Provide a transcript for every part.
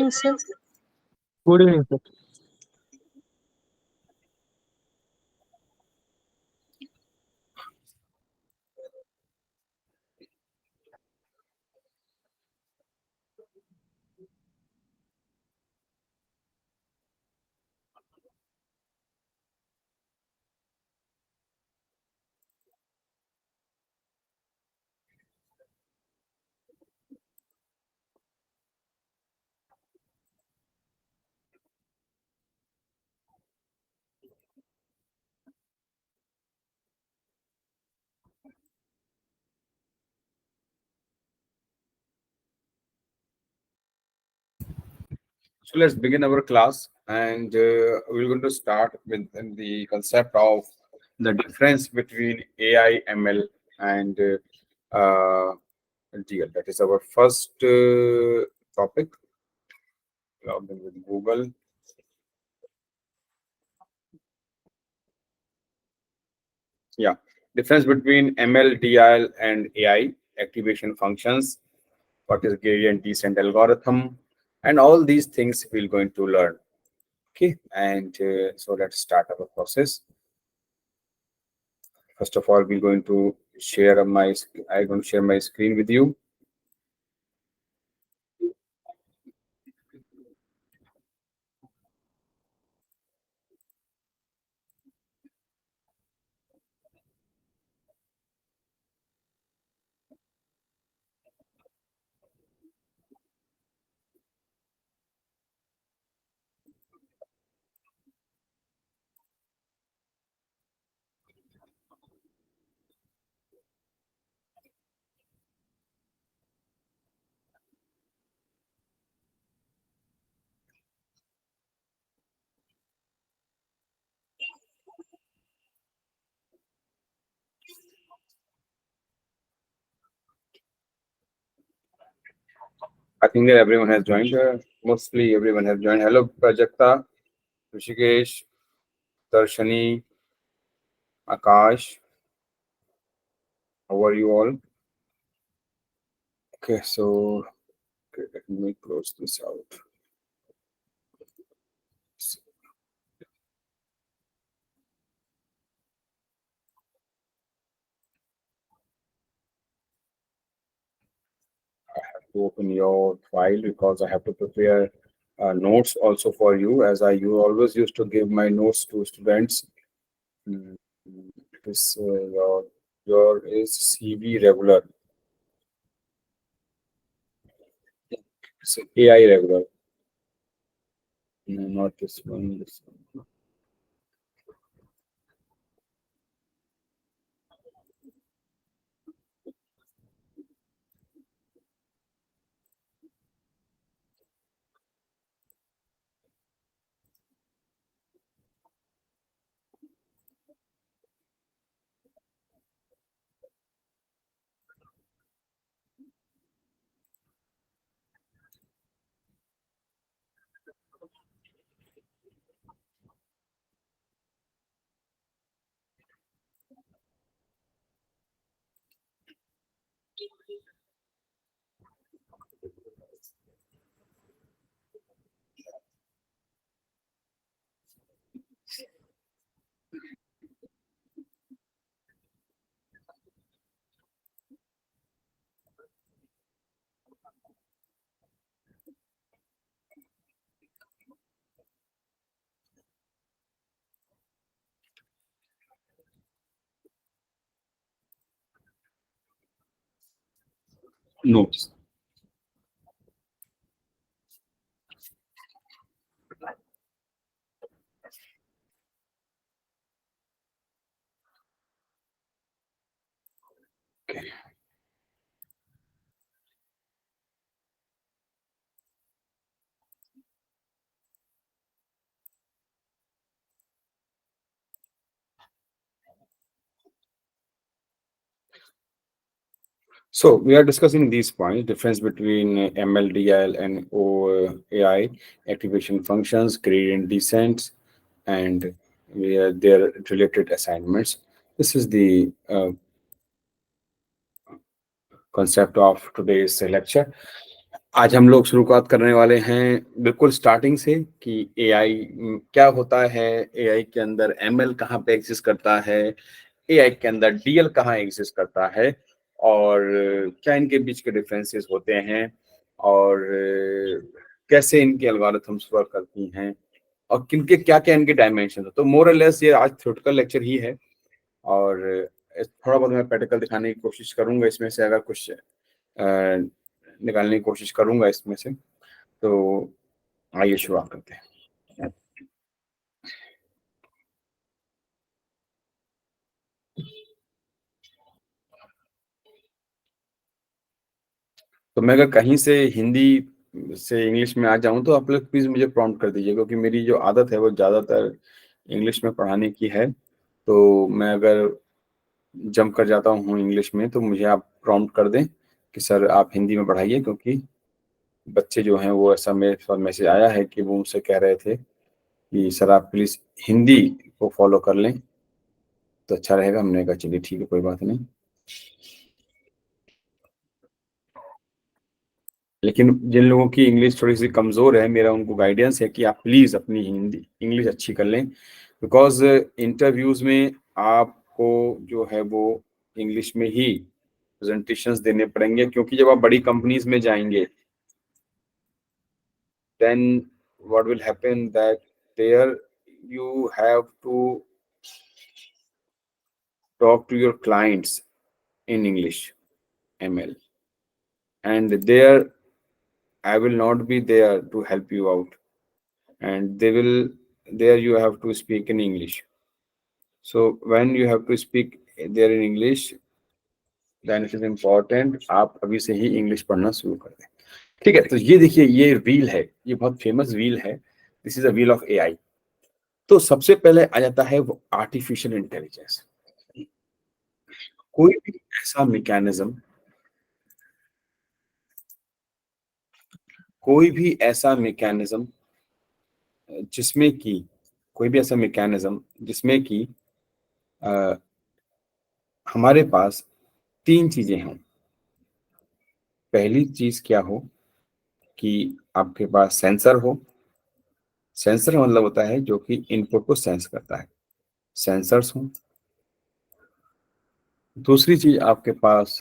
evening, sir. Good evening, sir. So let's begin our class, and we're going to start with the concept of the difference between AI, ML, and DL. That is our first topic. Log in with Google. Yeah, difference between ML, DL, and AI activation functions. What is gradient descent algorithm, and all these things we're going to learn. Okay, and so let's start our process. First of all, we're going to share I'm going to share my screen with you. I think that everyone has joined. Mostly everyone has joined. Hello, Prajakta, Rishikesh, Darshani, Akash. How are you all? Okay, so okay, let me close this out. To open your file because I have to prepare notes also for you, as you always used to give my notes to students. Mm, This your is CV regular. It's AI regular. No, not this one. This one. Notes. Okay. So we are discussing these points: difference between ML, DL, and AI activation functions, gradient descents, and their related assignments. This is the concept of today's lecture. आज हम लोग शुरुआत करने वाले हैं बिल्कुल starting से कि एआई क्या होता है, एआई के अंदर एमएल कहाँ पे एग्जिस्ट करता है, एआई के अंदर डीएल कहाँ एग्जिस्ट करता है, और क्या इनके बीच के डिफरेंसेस होते हैं, और कैसे इनके एल्गोरिथम्स वर्क करती हैं, और किनके क्या क्या इनके डायमेंशन है। तो मोर और लेस ये आज थ्योरेटिकल लेक्चर ही है, और थोड़ा बहुत मैं प्रैक्टिकल दिखाने की कोशिश करूंगा इसमें से, अगर कुछ निकालने की कोशिश करूंगा इसमें से। तो आइए शुरुआत करते हैं। तो मैं अगर कहीं से हिंदी से इंग्लिश में आ जाऊं तो आप लोग प्लीज मुझे प्रॉम्प्ट कर दीजिए, क्योंकि मेरी जो आदत है वो ज्यादातर इंग्लिश में पढ़ाने की है। तो मैं अगर जंप कर जाता हूँ इंग्लिश में तो मुझे आप प्रॉम्प्ट कर दें कि सर आप हिंदी में पढ़ाइए, क्योंकि बच्चे जो हैं वो, ऐसा मेरे पास मैसेज आया है कि वो मुझसे कह रहे थे कि सर आप प्लीज हिंदी को फॉलो कर लें तो अच्छा रहेगा। हमने कहा चलिए ठीक है, कोई बात नहीं। लेकिन जिन लोगों की इंग्लिश थोड़ी सी कमजोर है, मेरा उनको गाइडेंस है कि आप प्लीज अपनी हिंदी इंग्लिश अच्छी कर लें, बिकॉज इंटरव्यूज में आपको जो है वो इंग्लिश में ही प्रेजेंटेशंस देने पड़ेंगे, क्योंकि जब आप बड़ी कंपनीज में जाएंगे then what will happen that there you have to talk to your clients in English ML, and there I will not be there to help you out, and they will, there you have to speak in English. So when you have to speak there in English, then it is important आप अभी से ही English पढ़ना शुरू कर दें। ठीक है, तो ये देखिए, ये व्हील है, ये बहुत फेमस व्हील है। This is a wheel of AI. तो सबसे पहले आ जाता है वो आर्टिफिशियल इंटेलिजेंस। कोई भी ऐसा मैकेनिज्म, कोई भी ऐसा मैकेनिज्म जिसमें कि कोई भी ऐसा मैकेनिज्म जिसमें कि अ, हमारे पास तीन चीजें हैं। पहली चीज क्या हो कि आपके पास सेंसर हो। सेंसर मतलब होता है जो कि इनपुट को सेंस करता है, सेंसर्स हो। दूसरी चीज आपके पास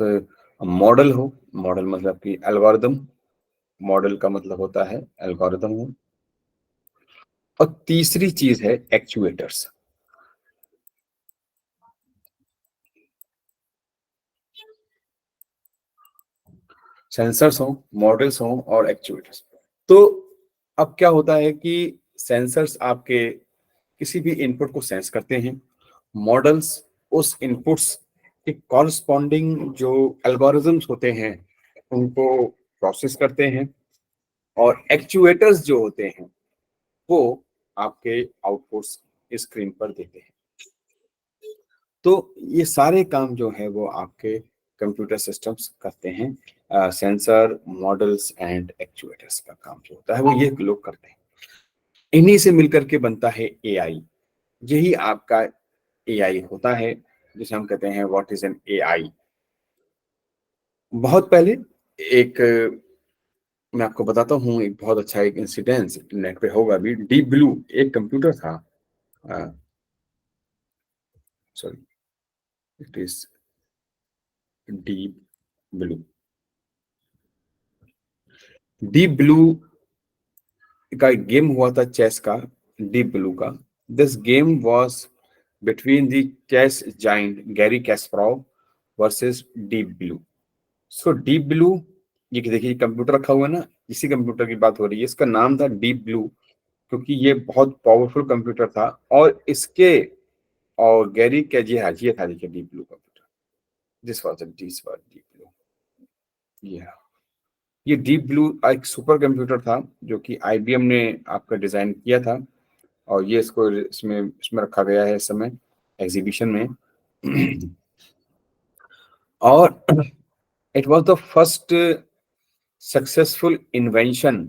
मॉडल हो। मॉडल मतलब कि एल्गोरिदम, मॉडल का मतलब होता है एल्गोरिदम हो। और तीसरी चीज है एक्चुएटर्स। सेंसर्स हो, मॉडल्स हो और एक्चुएटर्स। तो अब क्या होता है कि सेंसर्स आपके किसी भी इनपुट को सेंस करते हैं। मॉडल्स उस इनपुट्स के कॉरस्पॉन्डिंग जो एल्गोरिथम्स होते हैं उनको प्रोसेस करते हैं। और एक्चुएटर्स जो होते हैं वो आपके आउटपुट्स स्क्रीन पर देते हैं। तो ये सारे काम जो है वो आपके कंप्यूटर सिस्टम्स करते हैं। सेंसर, मॉडल्स एंड एक्चुएटर्स का काम जो होता है वो ये लोग करते हैं। इन्हीं से मिलकर के बनता है एआई। यही आपका एआई होता है, जिसे हम कहते हैं व्हाट इज एन एआई। बहुत पहले एक मैं आपको बताता हूँ, एक बहुत अच्छा एक इंसिडेंस नेट पे होगा अभी। डीप ब्लू एक कंप्यूटर था। Sorry, it is Deep Blue. Deep Blue का एक गेम हुआ था चेस का, डीप ब्लू का। This game was between the chess giant Garry Kasparov versus Deep Blue. So Deep Blue, ये देखिए कंप्यूटर रखा हुआ है ना, इसी कंप्यूटर की बात हो रही है। इसका नाम था डीप ब्लू, क्योंकि ये बहुत पावरफुल कंप्यूटर था। और इसके और गैरी के जी, हाँ ये था, देखिए deep blue computer. This was deep Blue. ये डीप ब्लू एक सुपर कंप्यूटर था जो कि आईबीएम ने आपका डिजाइन किया था। और ये इसको इसमें इसमें रखा गया है इस समय एग्जीबिशन में। और it was the first successful invention.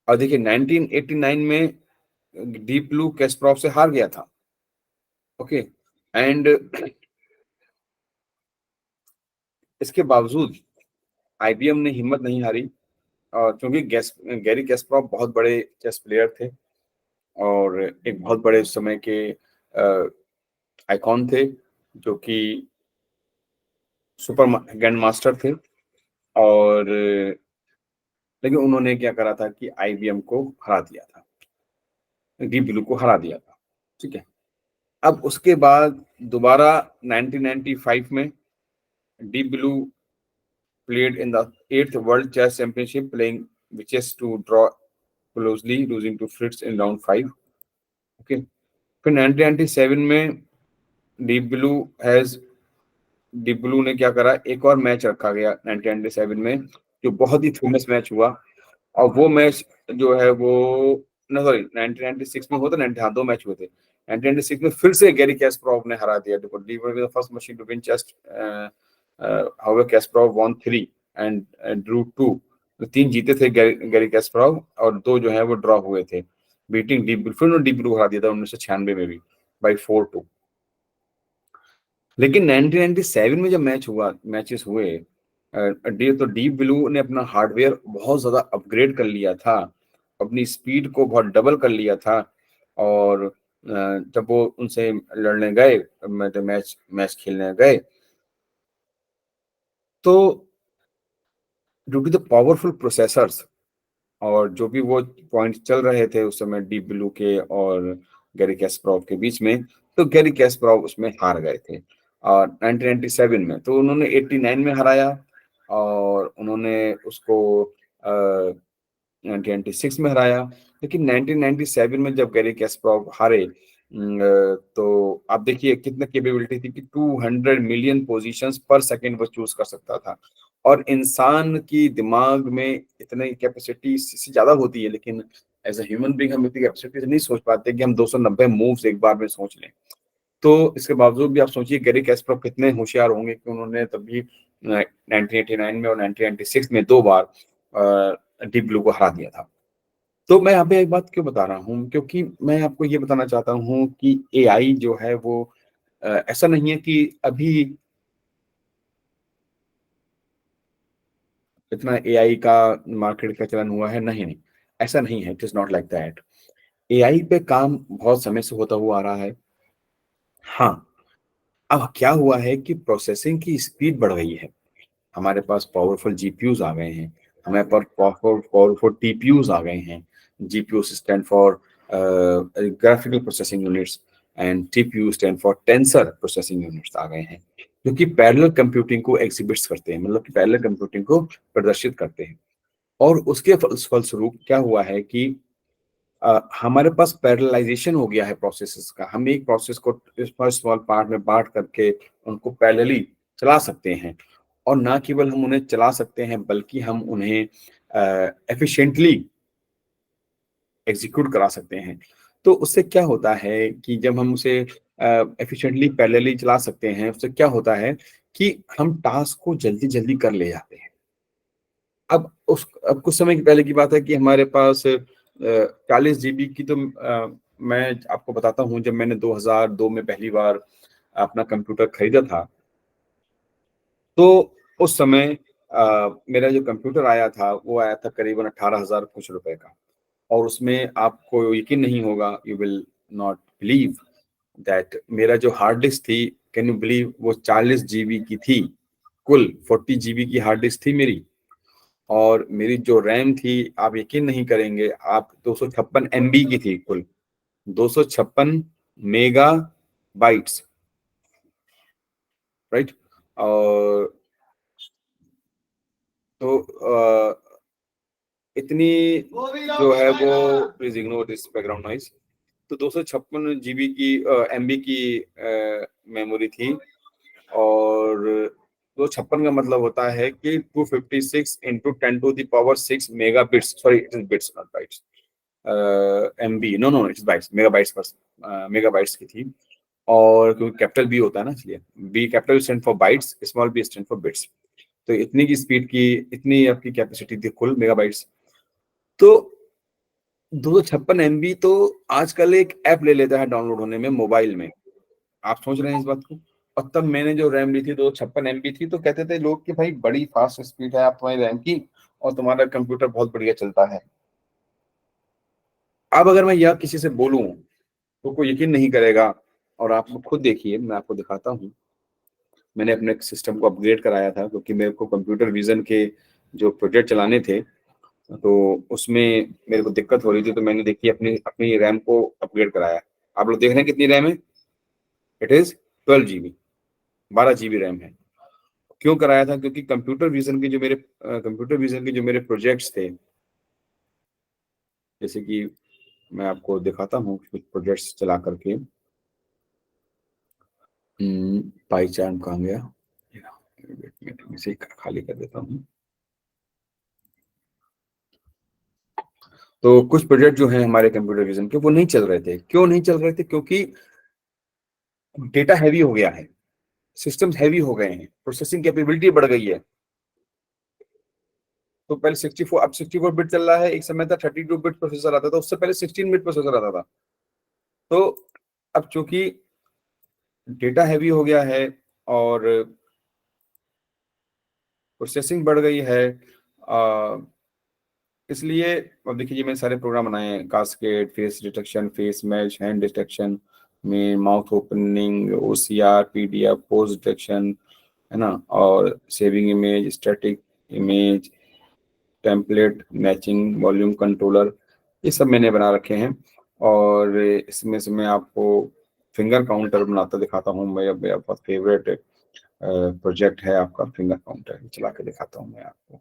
और देखिए 1989 में डीप ब्लू कैस्परोव से हार गया था। ओके, एंड इसके बावजूद आईबीएम ने हिम्मत नहीं हारी, और क्योंकि गैरी कैस्परोव बहुत बड़े चेस प्लेयर थे और एक बहुत बड़े उस समय के आइकॉन थे, जो कि सुपर ग्रैंड मास्टर थे। और लेकिन उन्होंने क्या करा था कि आईबीएम को हरा दिया था, डीप ब्लू को हरा दिया था। ठीक है, अब उसके बाद दोबारा 1995 में deep blue played in the 8th World Chess Championship, playing witches to draw closely, losing to Fritz in round 5. Okay. फिर 1997 में deep blue has deep blue ने क्या करा, एक और मैच रखा गया 1997 में, जो बहुत ही फेमस मैच हुआ। और वो मैच जो है वो, ना सॉरी, 1996 में हुआ था, हाँ 2 मैच हुए थे। 1996 में फिर से गैरी कैस्परोव ने हरा दिया। देखो, Deep Blue was the first machine to win chess, however Kasparov won 3 and drew 2। तो 3 जीते थे गैरी कैस्परोव, और 2 जो है वो ड्रॉ हुए थे, बीटिंग डीप ब्लू। फिर उन्होंने डीप ब्लू हरा दिया था 1996 में भी बाई 4-2। लेकिन 1997 में जब मैचेस हुए, तो डीप ब्लू ने अपना हार्डवेयर बहुत ज्यादा अपग्रेड कर लिया था, अपनी स्पीड को बहुत डबल कर लिया था। और जब वो उनसे लड़ने गए, मैच मैच खेलने गए, तो due to the powerful processors और जो भी वो पॉइंट चल रहे थे उस समय डीप ब्लू के और गैरी कैस्परोव के बीच में, तो गैरी कैस्परोव उसमें हार गए थे। और 1997 में तो उन्होंने 89 में हराया, और उन्होंने उसको 1996 में हराया। लेकिन 1997 में जब गैरी कैस्परोव हारे, तो आप देखिए कितना कैपेबिलिटी थी कि 200 मिलियन पोजीशंस पर सेकंड वो चूज कर सकता था। और इंसान की दिमाग में इतनी कैपेसिटी से ज्यादा होती है, लेकिन एज अ ह्यूमन बीइंग हम इतनी कैपेसिटी से नहीं सोच पाते कि हम 290 मूव्स एक बार में सोच लें। तो इसके बावजूद भी आप सोचिए गैरी कैस्परोव कितने होशियार होंगे कि उन्होंने तभी 1989 में और 1996 में 2 बार डीप ब्लू को हरा दिया था। तो मैं यहाँ पे एक बात क्यों बता रहा हूँ, क्योंकि मैं आपको ये बताना चाहता हूँ कि एआई जो है वो ऐसा नहीं है कि अभी इतना एआई का मार्केट का चलन हुआ है। नहीं नहीं, ऐसा नहीं है। It is not like that. AI पे काम बहुत समय से होता हुआ आ रहा है। हाँ, अब क्या हुआ है कि प्रोसेसिंग की स्पीड बढ़ गई है। हमारे पास पावरफुल जीपीयूज आ गए हैं, हमारे पास पावरफुल टीपीयूज आ गए हैं। GPU stand for graphical processing units, and TPU stand for tensor processing units आ गए हैं, जो कि पैरेलल कंप्यूटिंग को एग्जिबिट्स करते हैं, मतलब कि पैरेलल कंप्यूटिंग को प्रदर्शित करते हैं। और उसके फलस्वरूप क्या हुआ है कि हमारे पास पैरेललाइजेशन हो गया है प्रोसेसेस का। हम एक प्रोसेस को स्मॉल स्मॉल पार्ट में बांट करके उनको पैरेलली चला सकते हैं। और ना केवल हम उन्हें चला सकते हैं, बल्कि हम उन्हें एफिशिएंटली एग्जीक्यूट करा सकते हैं। तो उससे क्या होता है कि जब हम उसे एफिशिएंटली पैरेलली चला सकते हैं, उससे क्या होता है कि हम टास्क को जल्दी जल्दी कर ले जाते हैं। अब कुछ समय पहले की बात है कि हमारे पास 40 GB की, तो मैं आपको बताता हूँ, जब मैंने 2002 में पहली बार अपना कंप्यूटर खरीदा था, तो उस समय मेरा जो कंप्यूटर आया था वो आया था करीबन 18,000 कुछ रुपए का। और उसमें आपको यकीन नहीं होगा, you will not believe that, मेरा जो हार्ड डिस्क थी, कैन यू बिलीव, वो 40 GB की थी। कुल 40 GB की हार्ड डिस्क थी मेरी। और मेरी जो रैम थी, आप यकीन नहीं करेंगे, आप 256 MB की थी कुल, 256 मेगा बाइट्स, राइट। और तो इतनी जो है वो, please ignore this background noise. तो 256 GB की MB की मेमोरी थी। और 256 का मतलब होता है कि 256 into 10⁻⁶ mega bits, sorry it is bits not bytes, MB, no no it's bytes, megabytes पर मेगाबाइट्स की थी। और क्योंकि कैपिटल बी होता है ना, इसलिए B capital stand for bytes, small b stand for bits. तो इतनी की स्पीड की, इतनी आपकी कैपेसिटी थी कुल मेगाबाइट्स। तो 256 MB तो आजकल एक ऐप ले लेता है डाउनलोड होने में मोबाइल में। आप सोच रहे हैं इस बात को? और तब मैंने जो रैम ली थी 256 MB थी, तो कहते थे लोग कि भाई बड़ी फास्ट स्पीड है आप तुम्हारी रैम की, और तुम्हारा कंप्यूटर बहुत बढ़िया चलता है। अब अगर मैं यह किसी से बोलूं तो कोई यकीन नहीं करेगा। और आप खुद देखिए, मैं आपको दिखाता हूँ। मैंने अपने सिस्टम को अपग्रेड कराया था क्योंकि मेरे को कंप्यूटर विजन के जो प्रोजेक्ट चलाने थे, तो उसमें मेरे को दिक्कत हो रही थी, तो मैंने देखिए अपनी अपनी रैम को अपग्रेड कराया। आप लोग देख रहे हैं कितनी रैम है? It is 12 GB, 12 GB RAM है। क्यों कराया था? क्योंकि कंप्यूटर विजन के जो मेरे प्रोजेक्ट्स थे, जैसे कि मैं आपको दिखाता हूँ कुछ प्रोजेक्ट्स चला करके। पाई चार्ट कहाँ गया? इसे खाली कर देता हूँ। तो कुछ प्रोजेक्ट जो है हमारे कंप्यूटर विजन के, वो नहीं चल रहे थे। क्यों नहीं चल रहे थे? क्योंकि डेटा हैवी हो गया है, सिस्टम्स हैवी हो गए हैं, प्रोसेसिंग कैपेबिलिटी बढ़ गई है। तो पहले 64, अब 64 बिट चल रहा है। एक समय था 32 बिट प्रोसेसर आता था, उससे पहले 16 बिट प्रोसेसर आता था। तो अब चूंकि डेटा हैवी हो गया है और प्रोसेसिंग बढ़ गई है, इसलिए अब देखिए मैंने सारे प्रोग्राम बनाए हैं। Cascade, face detection, face match, hand detection में, mouth opening, OCR, PDF, pose detection, है ना, और saving image, static image, template matching, volume controller, ये सब मैंने बना रखे हैं। और इसमें से मैं आपको फिंगर काउंटर बनाता दिखाता हूँ। मेरा बहुत फेवरेट प्रोजेक्ट है आपका फिंगर काउंटर, चला के दिखाता हूँ मैं आपको।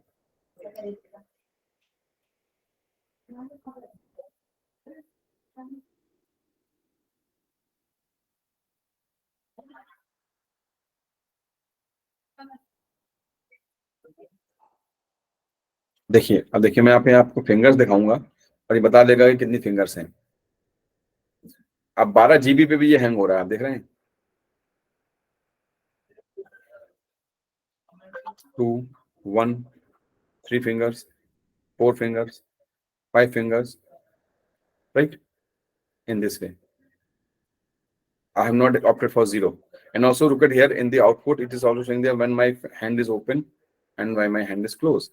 देखिए, अब देखिए मैं यहाँ पे आपको फिंगर्स दिखाऊंगा और ये बता देगा कि कितनी फिंगर्स हैं। अब 12 GB पे भी ये हैंग हो रहा है, आप देख रहे हैं। 2, 1, 3 fingers, 4 fingers, 5 fingers, right, in this way. I have not opted for zero. And also look at here in the output, it is also showing there when my hand is open and when my hand is closed.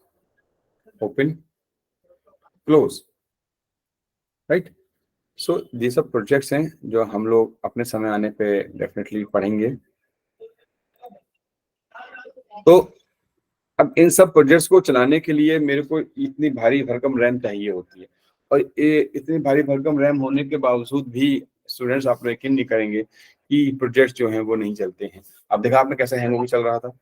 Open, close, right? So ये सब projects हैं जो हम लोग अपने समय आने पे डेफिनेटली पढ़ेंगे। तो अब इन सब प्रोजेक्ट्स को चलाने के लिए मेरे को इतनी भारी भरकम रैम चाहिए होती है। और ये इतनी भारी भरकम रैम होने के बावजूद भी स्टूडेंट्स, आप यकीन नहीं करेंगे कि प्रोजेक्ट्स जो हैं वो नहीं चलते हैं। अब देखा आपने कैसे हैंग होकर चल रहा था।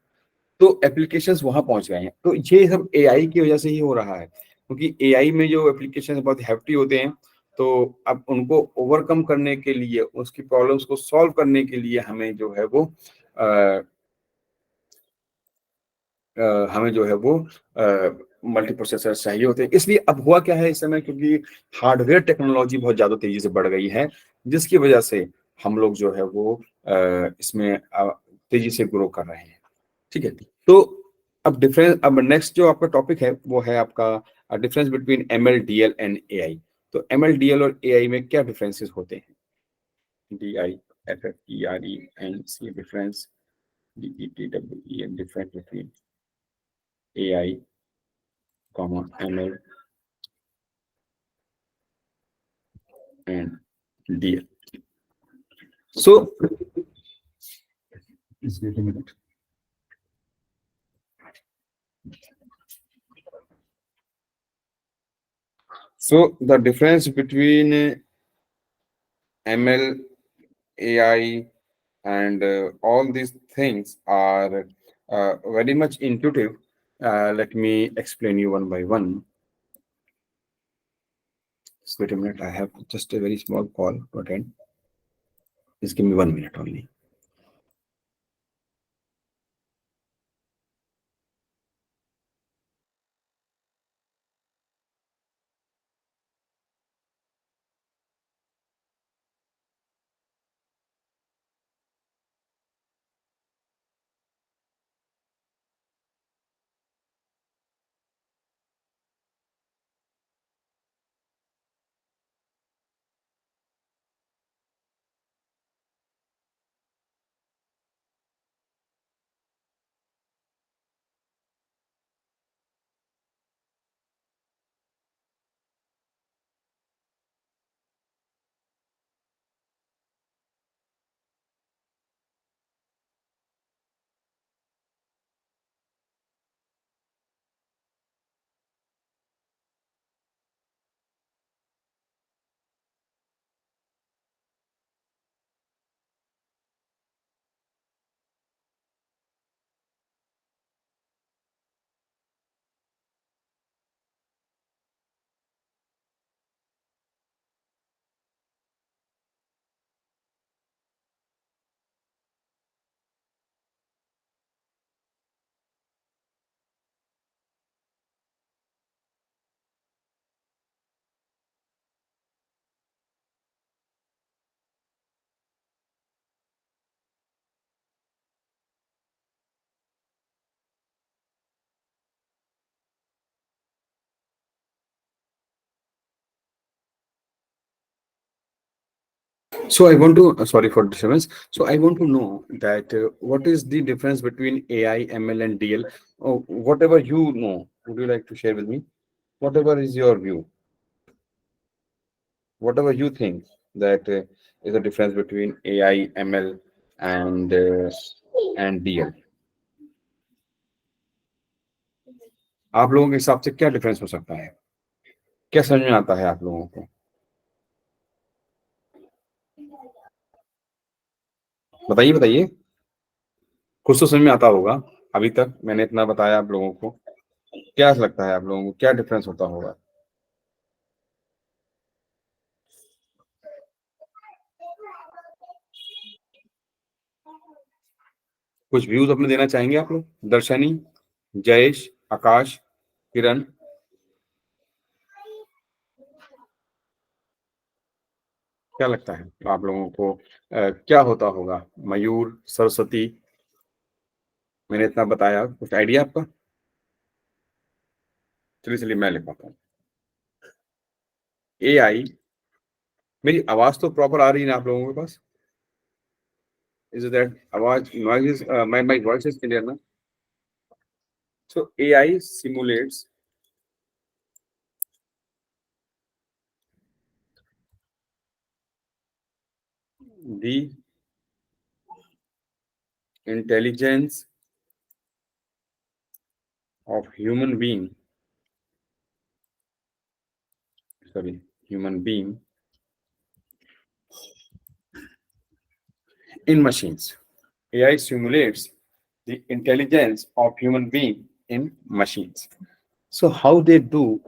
तो एप्लीकेशंस वहां पहुंच गए हैं। तो ये सब एआई की वजह से ही हो रहा है, क्योंकि एआई में जो एप्लीकेशन बहुत हैफ्टी होते हैं, तो अब उनको ओवरकम करने के लिए, उसकी प्रॉब्लम्स को सॉल्व करने के लिए हमें जो है वो अ, हमें जो है वो मल्टी प्रोसेसर चाहिए होते हैं। इसलिए अब हुआ क्या है इस समय, क्योंकि हार्डवेयर टेक्नोलॉजी बहुत ज्यादा तेजी से बढ़ गई है, जिसकी वजह से हम लोग जो है वो इसमें तेजी से ग्रो कर रहे हैं। ठीक है। तो अब नेक्स्ट जो आपका टॉपिक है वो है आपका difference between ML, DL and AI। तो ML, DL और AI में क्या डिफरेंसेस होते हैं? DIFFERENC difference, DETWEN difference between AI, ML and DL. So, just wait a minute. So the difference between ML, AI, and all these things are very much intuitive. Let me explain you one by one. Just wait a minute. I have just a very small call to attend. Just give me 1 minute only. So I want to, sorry for disturbance. So I want to know that what is the difference between AI, ML, and DL? Oh, whatever you know, would you like to share with me? Whatever is your view, whatever you think that is the difference between AI, ML, and DL. आप लोगों के हिसाब से क्या difference हो सकता है? क्या समझ में आता है आप लोगों को? बताइए बताइए, कुछ तो समझ में आता होगा। अभी तक मैंने इतना बताया आप लोगों को, क्या लगता है आप लोगों को क्या डिफरेंस होता होगा? कुछ व्यूज अपने देना चाहेंगे आप लोग? दर्शनी, जयेश, आकाश, किरण, क्या लगता है आप लोगों को क्या होता होगा? मयूर, सरस्वती, मैंने इतना बताया, कुछ आइडिया आपका? चलिए चलिए मैं लिख पाता हूँ। AI, मेरी आवाज तो प्रॉपर आ रही है ना आप लोगों के पास? इज दैट आवाज noise my voice is clear ना? सो AI simulates the intelligence of human being in machines. AI simulates the intelligence of human being in machines. So how they do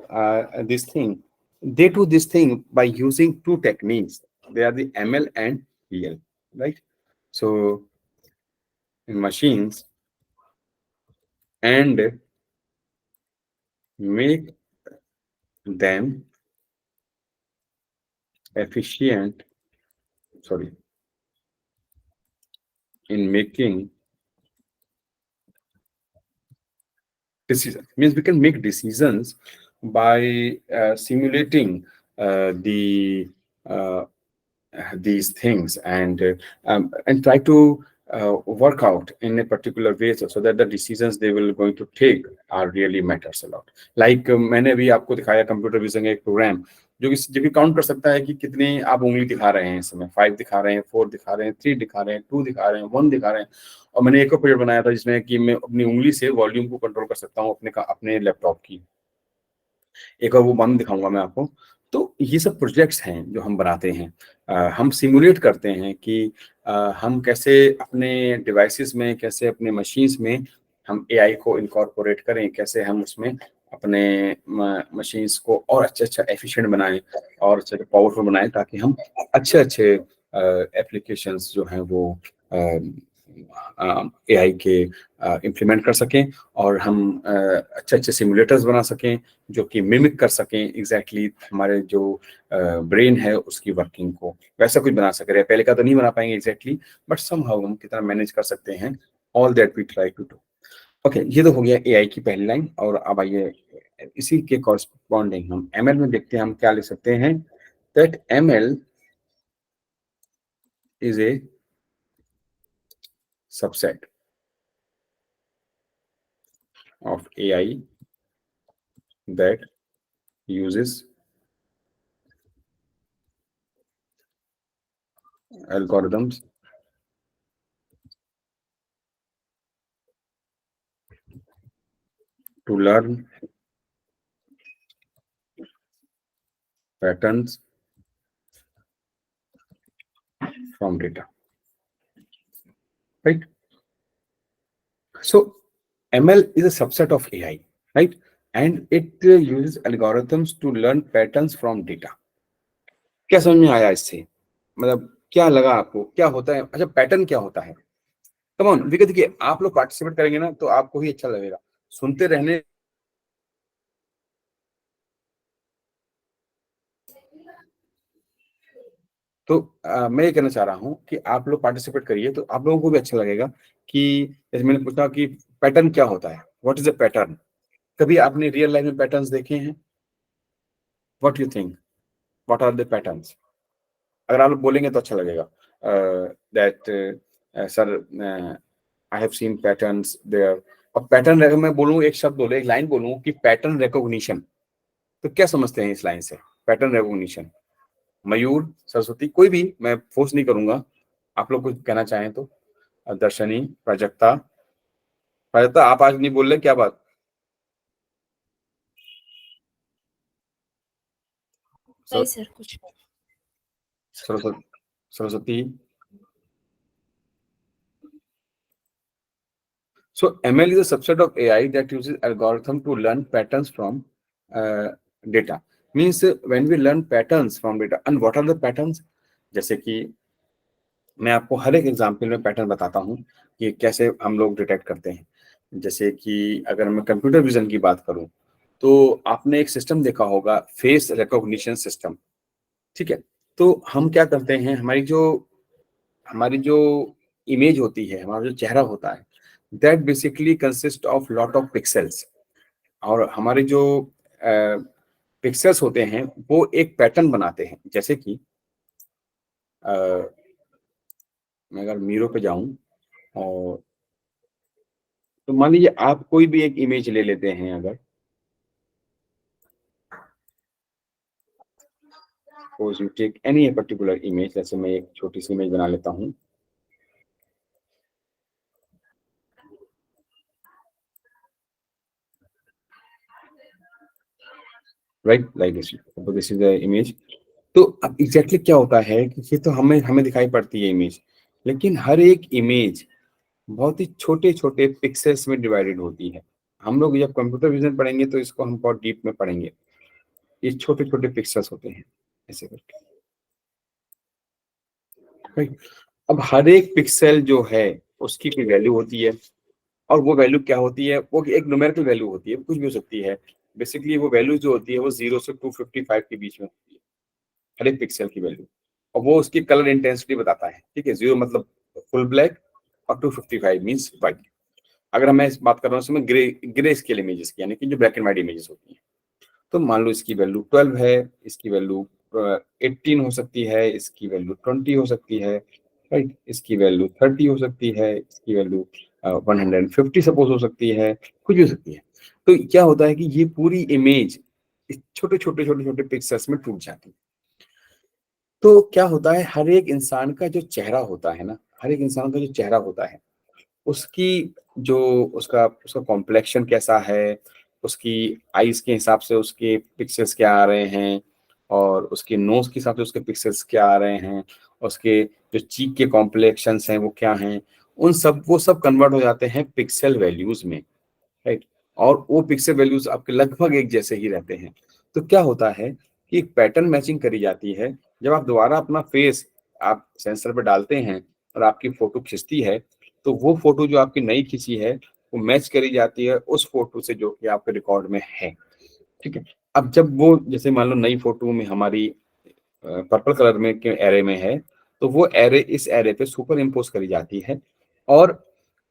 this thing? They do this thing by using two techniques. They are the ML and DL, right? So in machines and make them efficient. Sorry, in making decisions means we can make decisions by simulating the uh, these things and try to work out in a particular way so that the decisions they will going to take are really matters a lot. Like मैंने भी आपको दिखाया computer vision का एक programme जो कि count कर सकता है कि कितनी आप उंगली दिखा रहे हैं इस समय, 5 दिखा रहे हैं, 4 दिखा रहे हैं, 3 दिखा रहे हैं, 2 दिखा रहे हैं, 1 दिखा रहे हैं। और मैंने एक और प्रोजेक्ट बनाया था जिसमें कि मैं अपनी उंगली से वॉल्यूम को कंट्रोल कर सकता हूँ अपने लैपटॉप की। एक और वो बंद दिखाऊंगा मैं आपको। तो ये सब प्रोजेक्ट्स हैं जो हम बनाते हैं। हम सिमुलेट करते हैं कि हम कैसे अपने डिवाइसेस में, कैसे अपने मशीन्स में हम AI को इनकॉर्पोरेट करें, कैसे हम उसमें अपने मशीन्स को और अच्छा एफिशिएंट बनाएं और अच्छे पावरफुल बनाएं ताकि हम अच्छे एप्लीकेशंस जो हैं वो AI के इम्प्लीमेंट कर सकें और हम अच्छे सिमुलेटर्स बना सकें जो कि मिमिक कर सकें एग्जैक्टली हमारे जो ब्रेन है उसकी वर्किंग को वैसा कुछ बना सके। रेपेलिका तो नहीं बना पाएंगे एग्जैक्टली, बट समहाउ हम कितना मैनेज कर सकते हैं। All that we try to do. Okay, ये तो हो गया AI की पहली लाइन। और अब आइए इसी के कॉरस्पॉन्डिंग हम ML में देखते हैं हम क्या लिख सकते हैं। That ML is a subset of AI that uses algorithms to learn patterns from data, right? So ML is a subset of AI, right? And it uses algorithms to learn patterns from data. क्या समझ में आया इससे? मतलब क्या लगा आपको, क्या होता है? अच्छा, पैटर्न क्या होता है? कम ऑन, देखिए आप लोग पार्टिसिपेट करेंगे ना तो आपको ही अच्छा लगेगा सुनते रहने। तो मैं ये कहना चाह रहा हूँ कि आप लोग पार्टिसिपेट करिए तो आप लोगों को भी अच्छा लगेगा कि जैसे मैंने पूछा कि पैटर्न क्या होता है, व्हाट इज अ पैटर्न। कभी आपने रियल लाइफ में पैटर्न्स देखे हैं? What you think, what are the patterns? अगर आप बोलेंगे तो अच्छा लगेगा that sir I have seen patterns there. और पैटर्न अगर मैं बोलूँ, एक शब्द बोले, एक लाइन बोलूँ कि पैटर्न रिकॉग्निशन, तो क्या समझते हैं इस लाइन से? पैटर्न रिकॉग्निशन, मयूर, सरस्वती, कोई भी, मैं फोर्स नहीं करूंगा, आप लोग कुछ कहना चाहें तो। दर्शनी, प्राजक्ता, प्राजक्ता आप आज नहीं बोल रहे, क्या बात? नहीं सर, कुछ नहीं। Saraswati, Saraswati. So ML is a subset of AI that uses algorithm to learn patterns from data. Means when we learn patterns from data, and what are the patterns? जैसे कि मैं आपको हर एक एग्जाम्पल में पैटर्न बताता हूँ कि कैसे हम लोग डिटेक्ट करते हैं। जैसे कि अगर मैं कंप्यूटर विजन की बात करूँ, तो आपने एक सिस्टम देखा होगा, फेस रिकॉग्निशन सिस्टम, ठीक है? तो हम क्या करते हैं, हमारी जो इमेज होती है, हमारा जो चेहरा होता है, that basically consist of lot of pixels. और हमारे जो पिक्सेल्स होते हैं वो एक पैटर्न बनाते हैं। जैसे कि अ, मैं अगर मीरो पे जाऊं, और तो मान लीजिए आप कोई भी एक इमेज ले लेते हैं, अगर suppose you take any particular image, जैसे मैं एक छोटी सी इमेज बना लेता हूँ, right, like this is the image. तो अब एग्जैक्टली क्या होता है कि ये तो हमें हमें दिखाई पड़ती है इमेज, लेकिन हर एक इमेज बहुत ही छोटे छोटे पिक्सेल्स में डिवाइडेड होती है। हम लोग जब कंप्यूटर विजन पढ़ेंगे तो इसको हम बहुत डीप में पढ़ेंगे। ये छोटे छोटे पिक्सेल्स होते हैं ऐसे करके, राइट। अब हर एक पिक्सल जो है उसकी कोई वैल्यू होती है, और वो वैल्यू क्या होती है, वो एक न्यूमेरिकल वैल्यू होती है, कुछ भी हो सकती है। बेसिकली वो वैल्यू जो होती है वो 0 से 255 के बीच में होती है, हर एक पिक्सल की वैल्यू। और वो उसकी कलर इंटेंसिटी बताता है, ठीक है। 0 मतलब फुल ब्लैक, और 255 मीन्स व्हाइट। अगर मैं इस बात कर रहा हूँ इसमें ग्रे ग्रे स्केल इमेजेस की, यानी कि जो ब्लैक एंड व्हाइट इमेजेस होती हैं, तो मान लो इसकी वैल्यू 12 है, इसकी वैल्यू 18 हो सकती है, इसकी वैल्यू 20 हो सकती है, राइट, इसकी वैल्यू 30 हो सकती है, इसकी वैल्यू 150 सपोज हो सकती है, कुछ भी हो सकती है। तो क्या होता है कि ये पूरी इमेज इस छोटे छोटे छोटे छोटे पिक्सल्स में टूट जाती है। तो क्या होता है, हर एक इंसान का जो चेहरा होता है ना, हर एक इंसान का जो चेहरा होता है, उसकी जो उसका उसका कॉम्प्लेक्शन कैसा है, उसकी आईज के हिसाब से उसके पिक्सेल्स क्या आ रहे हैं, और उसके नोज के हिसाब से उसके पिक्सेल्स क्या आ रहे हैं, उसके जो चीक के कॉम्प्लेक्शंस हैं वो क्या हैं, वो सब कन्वर्ट हो जाते हैं पिक्सल वैल्यूज में, राइट। और वो पिक्सल वैल्यूज आपके लगभग एक जैसे ही रहते हैं। तो क्या होता है कि एक पैटर्न मैचिंग करी जाती है। जब आप दोबारा अपना फेस आप सेंसर पे डालते हैं और आपकी फोटो खिंचती है, तो वो फोटो जो आपकी नई खींची है वो मैच करी जाती है उस फोटो से जो कि आपके रिकॉर्ड में है, ठीक है। अब जब वो, जैसे मान लो नई फोटो में हमारी पर्पल कलर में के एरे में है, तो वो एरे इस एरे पे सुपर इम्पोज करी जाती है। और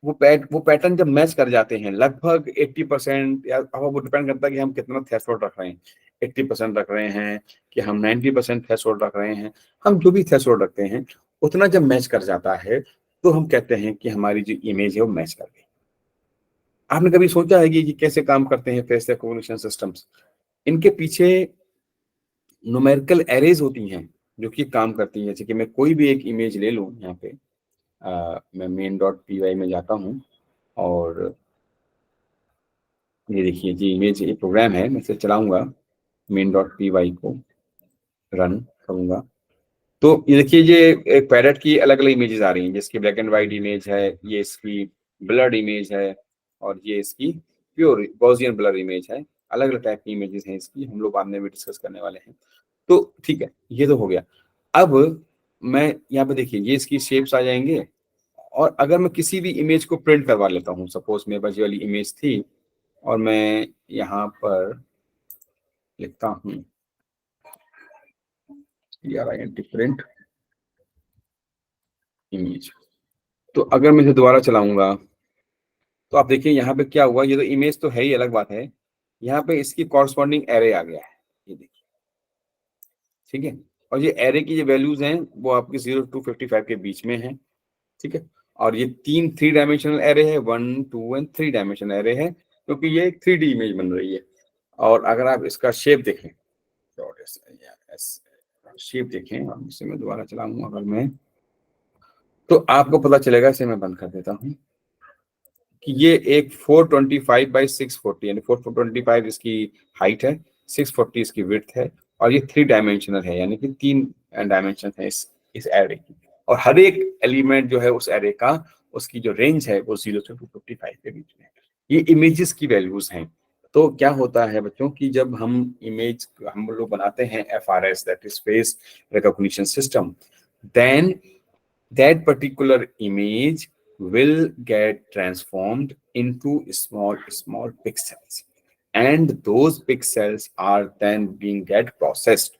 वो पैटर्न जब मैच कर जाते हैं लगभग 80%, या अब वो डिपेंड करता है कि हम कितना थ्रेशोल्ड रख रहे हैं, 80% रख रहे हैं कि हम 90% थ्रेशोल्ड रख रहे हैं, हम जो भी थ्रेशोल्ड रखते हैं उतना जब मैच कर जाता है, तो हम कहते हैं कि हमारी जो इमेज है वो मैच कर गई। आपने कभी सोचा है कि ये कैसे काम करते हैं फेस रिकॉग्निशन सिस्टम्स? इनके पीछे न्यूमेरिकल एरेज होती हैं जो कि काम करती हैं। जैसे कि मैं कोई भी एक इमेज ले लूँ, यहाँ पे मैं main.py में जाता हूँ, और ये देखिए जी इमेज, ये प्रोग्राम है, मैं इसे चलाऊंगा, main.py को रन करूंगा, तो ये देखिए ये एक पैरेट की अलग अलग इमेजेस आ रही हैं, जिसकी ब्लैक एंड व्हाइट इमेज है, ये इसकी ब्लर्ड इमेज है, और ये इसकी प्योर गॉसियन ब्लर इमेज है। अलग अलग टाइप की इमेजेस हैं इसकी, हम लोग बाद में भी डिस्कस करने वाले हैं। तो ठीक है, ये तो हो गया। अब मैं यहाँ पे देखिए ये इसकी शेप्स आ जाएंगे, और अगर मैं किसी भी इमेज को प्रिंट करवा लेता हूँ, सपोज मेरे पास ये वाली इमेज थी, और मैं यहाँ पर लिखता हूँ प्रिंट इमेज, तो अगर मैं इसे दोबारा चलाऊंगा, तो आप देखिए यहाँ पे क्या हुआ, ये तो इमेज तो है ही, अलग बात है, यहाँ पे इसकी कॉरस्पॉन्डिंग एरे आ गया है, ये देखिए, ठीक है। और ये एरे की जो वैल्यूज हैं वो आपकी 0 to 55 के बीच में है, ठीक है। और ये 3 डायमेंशनल एरे है, 1, 2 एंड 3 डायमेंशनल एरे है, क्योंकि ये एक 3D इमेज बन रही है। और अगर आप इसका शेप देखें, शेप देखें, और इसे मैं दोबारा चलाऊंगा अगर मैं, तो आपको पता चलेगा, इसे मैं बंद कर देता हूँ, कि ये एक 425 by 640, यानी 425 इसकी हाइट है, 640 इसकी विड्थ है, और ये 3 डायमेंशनल है, यानी कि 3 डायमेंशन है इस एरे की। और हर एक एलिमेंट जो है उस एरे का, उसकी जो रेंज है वो 0 से 255 के बीच में है। ये इमेजेस की वैल्यूज हैं। तो क्या होता है बच्चों कि जब हम इमेज हम लोग बनाते हैं FRS, that is face recognition system, then that particular image will get transformed into small pixels, and those pixels are then being get processed।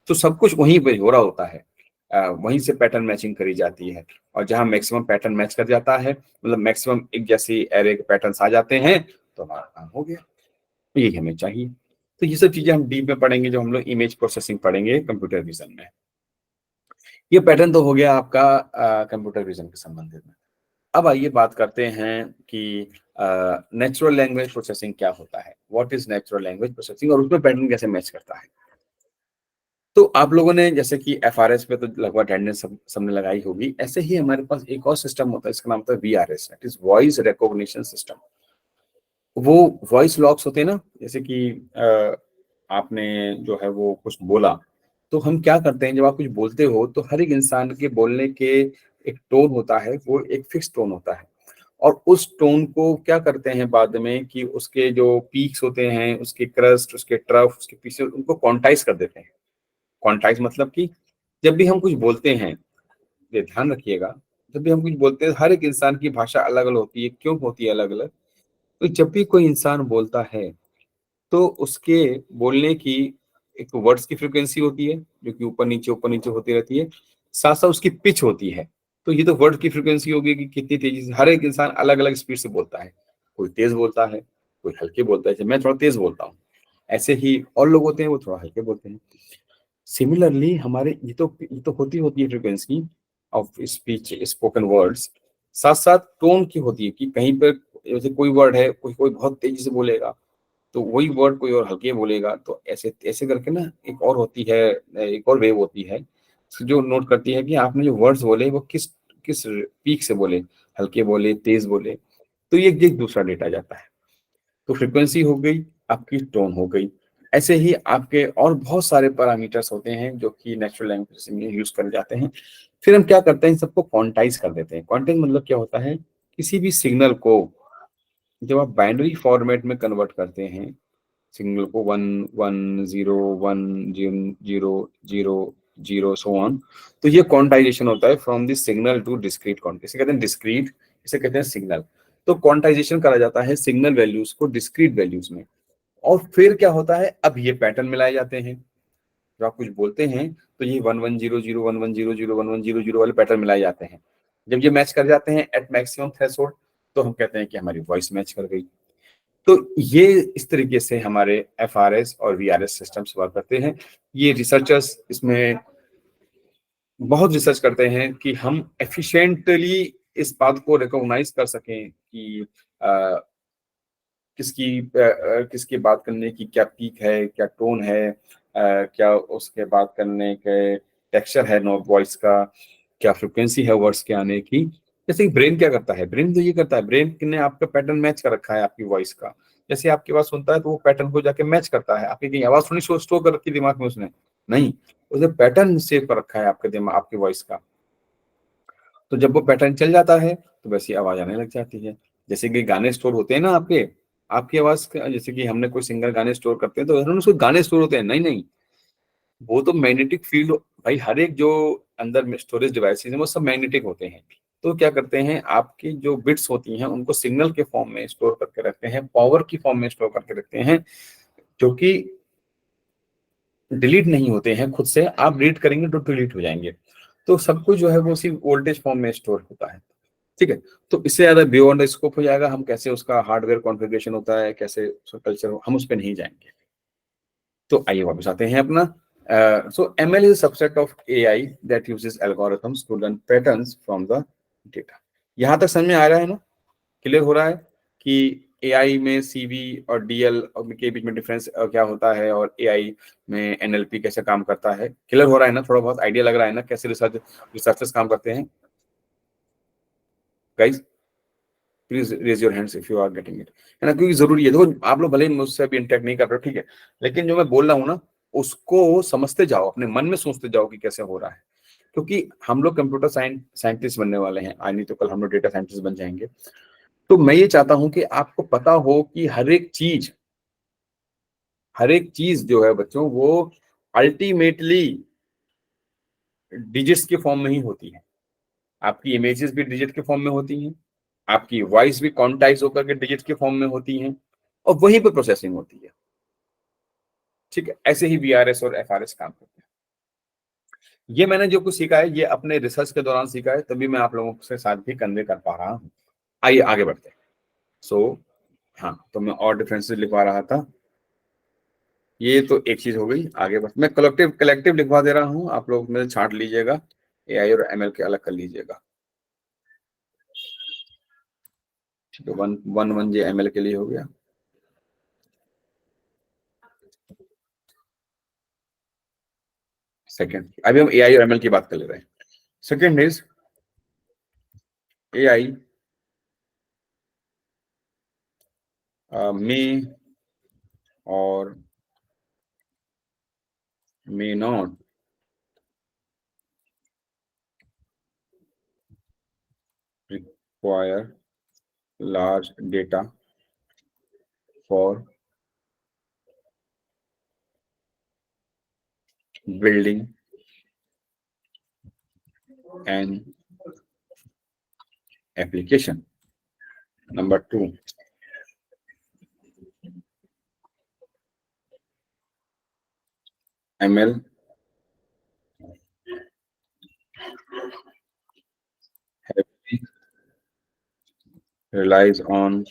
तो सब कुछ वहीं पे हो रहा होता है, वहीं से पैटर्न मैचिंग करी जाती है, और जहां मैक्सिमम पैटर्न मैच कर जाता है, मतलब मैक्सिमम एक जैसी एरे के पैटर्न्स आ जाते हैं, तो हमारा काम हो गया। यही हमें चाहिए। तो ये सब चीजें हम डीप में पढ़ेंगे, जो हम लोग इमेज प्रोसेसिंग पढ़ेंगे कंप्यूटर विजन में। ये पैटर्न तो हो गया आपका कंप्यूटर विजन के संबंधित में। अब आइए बात करते हैं कि नेचुरल लैंग्वेज प्रोसेसिंग क्या होता है, what is natural language processing, और उसमें पैटर्न कैसे मैच करता है। तो आप लोगों ने जैसे कि FRS पे तो लगभग अटेंडेंस सबने लगाई होगी, ऐसे ही हमारे पास एक और सिस्टम होता है, इसका नाम होता है VRS, that is voice recognition system. वो वॉइस लॉक्स होते हैं ना, जैसे कि आपने जो है वो कुछ बोला, तो हम क्या करते हैं, जब आप कुछ बोलते हो तो हर एक इंसान के बोलने के एक टोन होता है, वो एक फिक्स टोन होता है, और उस टोन को क्या करते हैं बाद में कि उसके जो पीक्स होते हैं, उसके क्रस्ट, उसके ट्रफ, उसके पीछे, उनको क्वांटाइज कर देते हैं। क्वांटाइज मतलब कि जब भी हम कुछ बोलते हैं, ये ध्यान रखिएगा, जब भी हम कुछ बोलते हैं, हर एक इंसान की भाषा अलग अलग होती है। क्यों होती है अलग अलग? तो जब भी कोई इंसान बोलता है तो उसके बोलने की एक वर्ड्स की फ्रीक्वेंसी होती है, जो कि ऊपर नीचे होती रहती है, साथ साथ उसकी पिच होती है। तो ये तो वर्ड की फ्रीक्वेंसी होगी कि कितनी तेजी से, हर एक इंसान अलग अलग स्पीड से बोलता है, कोई तेज बोलता है, कोई हल्के बोलता है, जैसे मैं थोड़ा तेज बोलता हूँ, ऐसे ही और लोग होते हैं वो थोड़ा हल्के बोलते हैं। सिमिलरली हमारे ये तो होती है frequency of speech, spoken words, साथ साथ टोन की होती है, कि कहीं पर जैसे कोई वर्ड है, कोई कोई बहुत तेजी से बोलेगा, तो वही वर्ड कोई और हल्के बोलेगा, तो ऐसे ऐसे करके ना एक और होती है, एक और वेव होती है, जो नोट करती है कि आपने जो वर्ड्स बोले वो किस किस पीक से बोले, हल्के बोले, तेज बोले। तो ये एक दूसरा डेटा जाता है। तो फ्रीक्वेंसी हो गई, आपकी टोन हो गई। ऐसे ही आपके और बहुत सारे पैरामीटर्स होते हैं जो कि नेचुरल लैंग्वेज में यूज कर जाते हैं। फिर हम क्या करते हैं, इन सबको क्वांटाइज कर देते हैं। क्वांटाइज मतलब क्या होता है, किसी भी सिग्नल को जब आप बाइनरी फॉर्मेट में कन्वर्ट करते हैं, सिग्नल को 1 1 0 1 0 0 0 सो ऑन, तो ये क्वांटाइजेशन होता है from the signal to discrete quantity. इसे कहते हैं डिस्क्रीट, इसे कहते हैं सिग्नल। तो क्वांटाइजेशन करा जाता है सिग्नल वैल्यूज को डिस्क्रीट वैल्यूज में। और फिर क्या होता है, अब ये पैटर्न मिलाए जाते हैं। जब आप कुछ बोलते हैं तो ये 1100 1100 1100 वाले पैटर्न मिलाए जाते हैं। जब ये मैच कर जाते हैं एट मैक्सिमम थ्रेशोल्ड, तो हम कहते हैं कि हमारी वॉइस मैच कर गई। तो ये इस तरीके से हमारे FRS और VRS सिस्टम्स वर्क करते हैं। ये रिसर्चर्स इसमें बहुत रिसर्च करते हैं कि हम एफिशिएंटली इस बात को रिकॉग्नाइज कर सकें कि किसकी बात करने की क्या पीक है, क्या टोन है, क्या उसके बात करने के टेक्सचर है नो वॉइस का, क्या फ्रिक्वेंसी है वर्ड्स के आने की। जैसे ब्रेन क्या करता है, ब्रेन तो ये करता है, ब्रेन ने आपका पैटर्न मैच कर रखा है आपकी वॉइस का। जैसे आपकी आवाज सुनता है तो वो पैटर्न को जाके मैच करता है। आपकी कहीं आवाज थोड़ी स्टोर कर रखी दिमाग में उसने, नहीं, उसने पैटर्न सेव कर रखा है आपके दिमाग, आपकी वॉइस का। तो जब वो पैटर्न चल जाता है तो वैसी आवाज आने लग जाती है। जैसे कि गाने स्टोर होते हैं ना आपके, आपकी आवाज जैसे कि हमने कोई सिंगर गाने स्टोर करते हैं तो उसको गाने स्टोर होते हैं, नहीं नहीं, वो तो मैग्नेटिक फील्ड। भाई हर एक जो अंदर स्टोरेज डिवाइसेस हैं वो सब मैग्नेटिक होते हैं। तो क्या करते हैं, आपकी जो बिट्स होती हैं उनको सिग्नल के फॉर्म में स्टोर करके रखते हैं, पावर की फॉर्म में स्टोर करके रखते हैं, जो कि डिलीट नहीं होते हैं खुद से। आप रीड करेंगे तो डिलीट हो जाएंगे। तो सब कुछ जो है वो उसी वोल्टेज फॉर्म में स्टोर होता है, ठीक है। तो इससे ज्यादा बियॉन्ड स्कोप हो जाएगा, हम कैसे उसका हार्डवेयर कॉन्फ़िगरेशन होता है, कैसे उसका कल्चर, हम उस पर नहीं जाएंगे। तो आइए वापस आते हैं अपना So ML is a subset of AI that uses algorithms to learn patterns from the data. यहाँ तक समझ में आ रहा है ना, क्लियर हो रहा है कि AI में CV और DL के बीच में डिफरेंस क्या होता है और AI में NLP कैसे काम करता है, क्लियर हो रहा है ना, थोड़ा बहुत आइडिया लग रहा है ना कैसे रिसर्चर्स काम करते हैं. Guys please raise your hands if you are getting it, है ना, क्योंकि जरूरी है. देखो आप लोग भले ही मुझसे अभी इंटरेक्ट नहीं कर रहे हो, ठीक है, लेकिन जो मैं बोल रहा हूँ ना उसको समझते जाओ, अपने मन में सोचते जाओ कि कैसे हो रहा है, क्योंकि हम लोग कंप्यूटर साइंटिस्ट बनने वाले हैं आज नहीं तो कल हम लोग डेटा साइंटिस्ट बन जाएंगे. तो मैं ये चाहता हूं कि आपको पता हो कि हर एक चीज जो है बच्चों वो अल्टीमेटली डिजिट्स के फॉर्म में ही होती है. आपकी इमेजेस भी डिजिट के फॉर्म में होती हैं, आपकी वॉइस भी क्वांटाइज होकर के डिजिट के फॉर्म में होती हैं और वहीं पर प्रोसेसिंग होती है. ठीक है, ऐसे ही VRS और FRS काम करते हैं. ये मैंने जो कुछ सीखा है ये अपने रिसर्च के दौरान सीखा है, तभी मैं आप लोगों के साथ भी कन्वे कर पा रहा हूँ. आइए आगे बढ़ते हैं. हाँ, तो मैं और डिफरेंसेस लिखवा रहा था. ये तो एक चीज हो गई. आगे बढ़ मैं कलेक्टिव लिखवा दे रहा हूँ, आप लोग मेरे छांट लीजिएगा, AI और ML के अलग कर लीजिएगा. ठीक है, 1 जे ML के लिए हो गया. सेकेंड, अभी हम AI और ML की बात कर ले रहे हैं. Second is AI may or may not require large data for building an application. Number 2, ML heavily relies on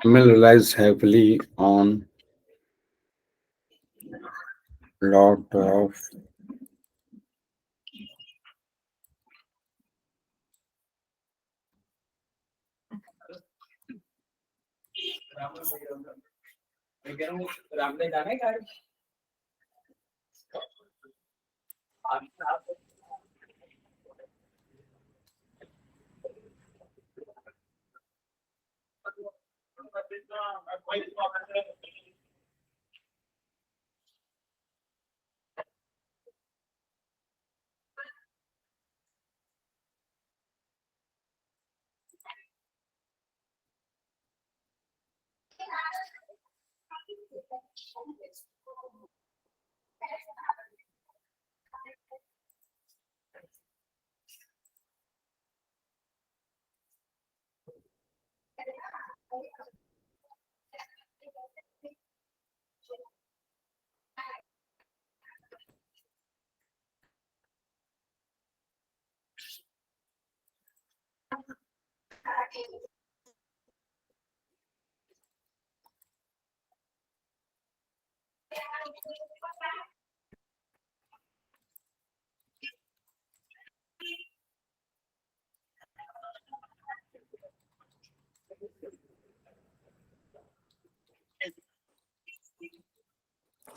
ML relies heavily on lot of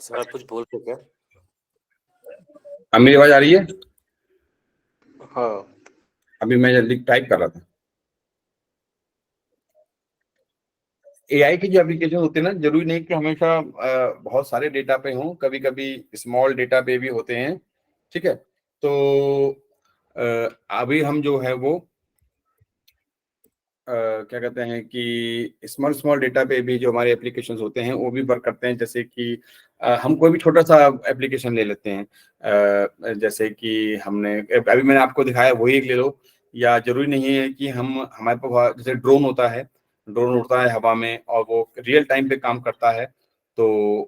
sir आप कुछ बोल रहे क्या? अब मेरी आवाज आ रही है? हाँ अभी मैं जल्दी टाइप कर रहा था। एआई की जो एप्लीकेशन होते हैं ना, जरूरी नहीं कि हमेशा बहुत सारे डेटा पे हों, कभी कभी स्मॉल डेटा पे भी होते हैं। ठीक है, तो अभी हम जो है वो क्या कहते हैं कि स्मॉल स्मॉल डेटा पे भी जो हमारे एप्लीकेशंस होते हैं वो भी वर्क करते हैं। जैसे कि हम कोई भी छोटा सा एप्लीकेशन ले लेते हैं, जैसे कि हमने अभी मैंने आपको दिखाया वही एक ले लो, या जरूरी नहीं है कि हम हमारे पास जैसे ड्रोन होता है, ड्रोन उड़ता है हवा में और वो रियल टाइम पे काम करता है, तो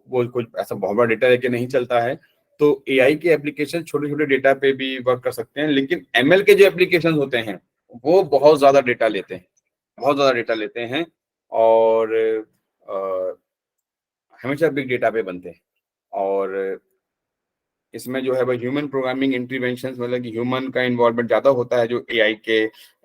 वो कुछ ऐसा बहुत बड़ा डेटा लेके नहीं चलता है। तो एआई के एप्लीकेशन छोटे छोटे डेटा पे भी वर्क कर सकते हैं, लेकिन एमएल के जो एप्लीकेशन होते हैं वो बहुत ज्यादा डेटा लेते हैं, बहुत ज्यादा डेटा लेते हैं और हमेशा बिग डेटा पे बनते हैं। और इसमें जो है वो ह्यूमन प्रोग्रामिंग इंटरवेंशन, मतलब कि ह्यूमन का इन्वॉल्वमेंट ज्यादा होता है जो एआई के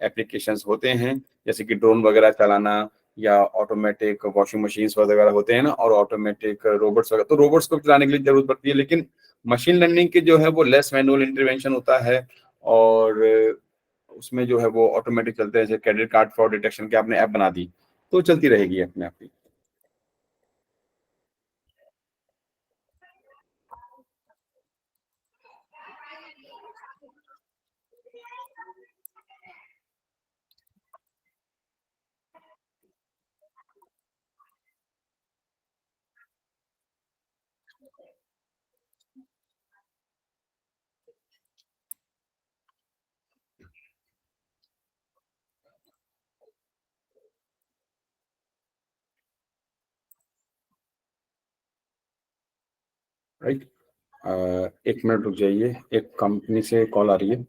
एप्लीकेशंस होते हैं, जैसे कि ड्रोन वगैरह चलाना या ऑटोमेटिक वॉशिंग मशीन्स वगैरह होते हैं ना, और ऑटोमेटिक रोबोट्स वगैरह, तो रोबोट्स को भी चलाने के लिए जरूरत पड़ती है। लेकिन मशीन लर्निंग के जो है वो लेस मैनुअल इंटरवेंशन होता है और उसमें जो है वो ऑटोमेटिक चलते हैं। जैसे क्रेडिट कार्ड फ्रॉड डिटेक्शन की आपने ऐप बना दी तो चलती रहेगी अपने आप ही। राइट, एक मिनट रुक जाइए, एक कंपनी से कॉल आ रही है।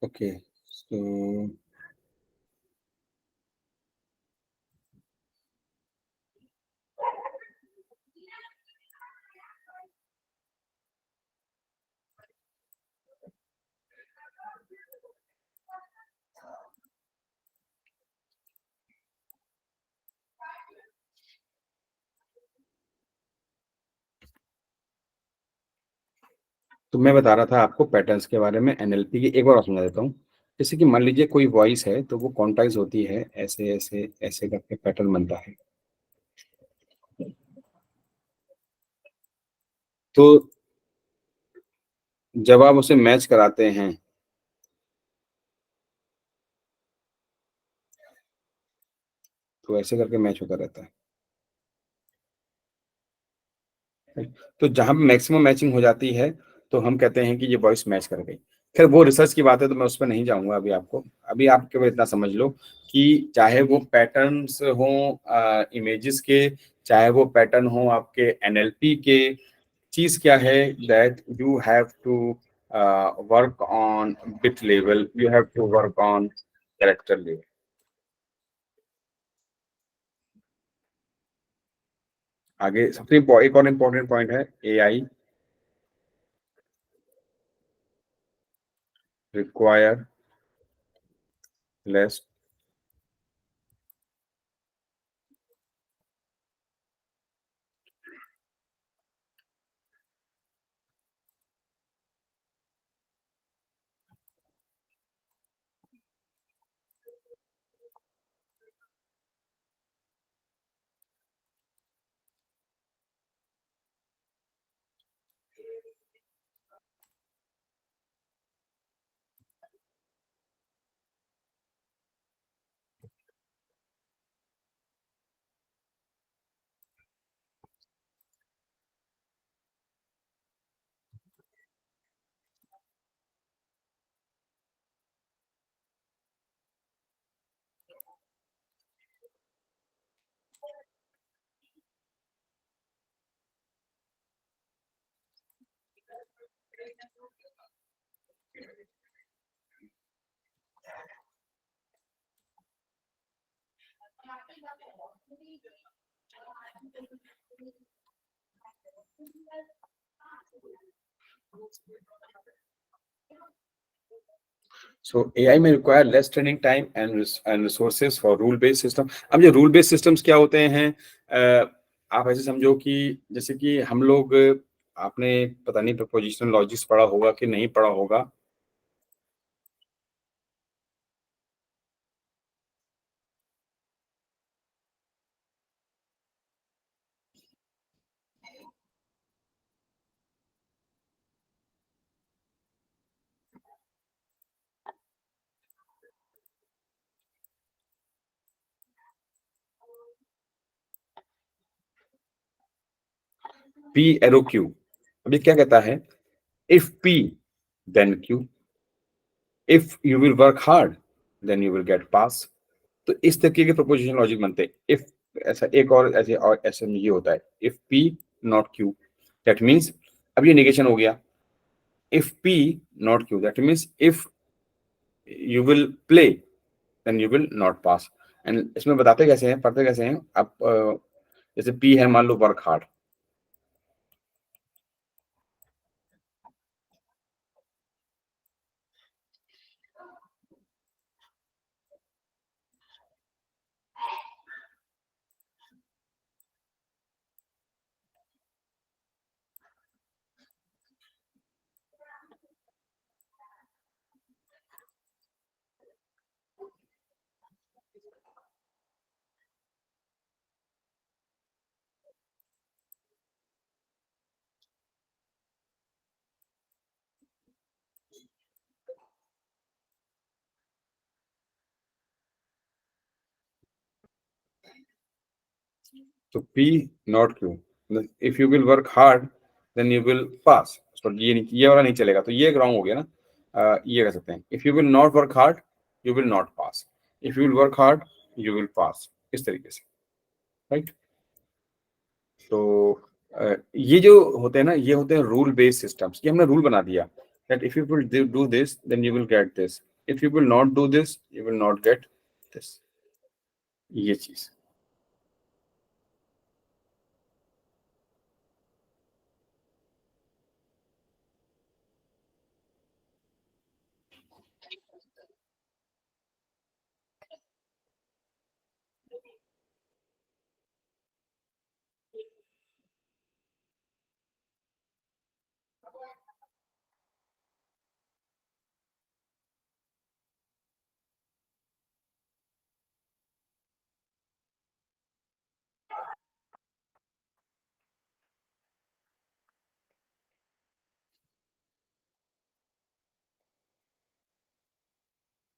Okay, so तो मैं बता रहा था आपको पैटर्न्स के बारे में एनएलपी की, एक बार और समझा देता हूँ। जैसे कि मान लीजिए कोई वॉइस है तो वो क्वांटाइज होती है, ऐसे ऐसे ऐसे करके पैटर्न बनता है। तो जब आप उसे मैच कराते हैं तो ऐसे करके मैच होता रहता है। तो जहां पे मैक्सिमम मैचिंग हो जाती है तो हम कहते हैं कि ये वॉइस मैच कर गई। खैर वो रिसर्च की बात है तो मैं उस पर नहीं जाऊंगा अभी आपको। अभी आप केवल इतना समझ लो कि चाहे वो पैटर्न्स हो इमेजेस के, चाहे वो पैटर्न हो आपके एनएलपी के, चीज क्या है that you have to work on bit level, you have to work on character level. आगे सबसे एक और इम्पोर्टेंट पॉइंट है, AI require less. So AI may require less training time and resources for rule based system। अब ये rule based systems क्या होते हैं? आप ऐसे समझो कि जैसे कि हम लोग, आपने पता नहीं प्रपोजिशनल लॉजिक्स पढ़ा होगा कि नहीं पढ़ा होगा। P arrow Q। अब ये क्या कहता है? If P then Q, if you will work hard then you will get pass। तो इस तरीके के प्रपोजिशन लॉजिक बनते हैं। इफ ऐसा एक और ऐसे में ये होता है, if P not Q that means, अब ये नेगेशन हो गया। If P not Q that means if you will play then you will not pass। And इसमें बताते कैसे हैं, पढ़ते कैसे हैं आप? जैसे P है, मान लो वर्क हार्ड, तो P not Q, if you will work hard then you will pass. तो ये वाला नहीं चलेगा, तो ये रॉन्ग हो गया ना। ये कह सकते हैं, if you will not work hard you will not pass, if you will work hard you will पास, इस तरीके से, राइट। तो ये जो होते हैं ना, ये होते हैं रूल बेस्ड सिस्टम्स। ये हमने रूल बना दिया that if you will do this, then you will get this. If you will not do this, you will not get this. ये चीज.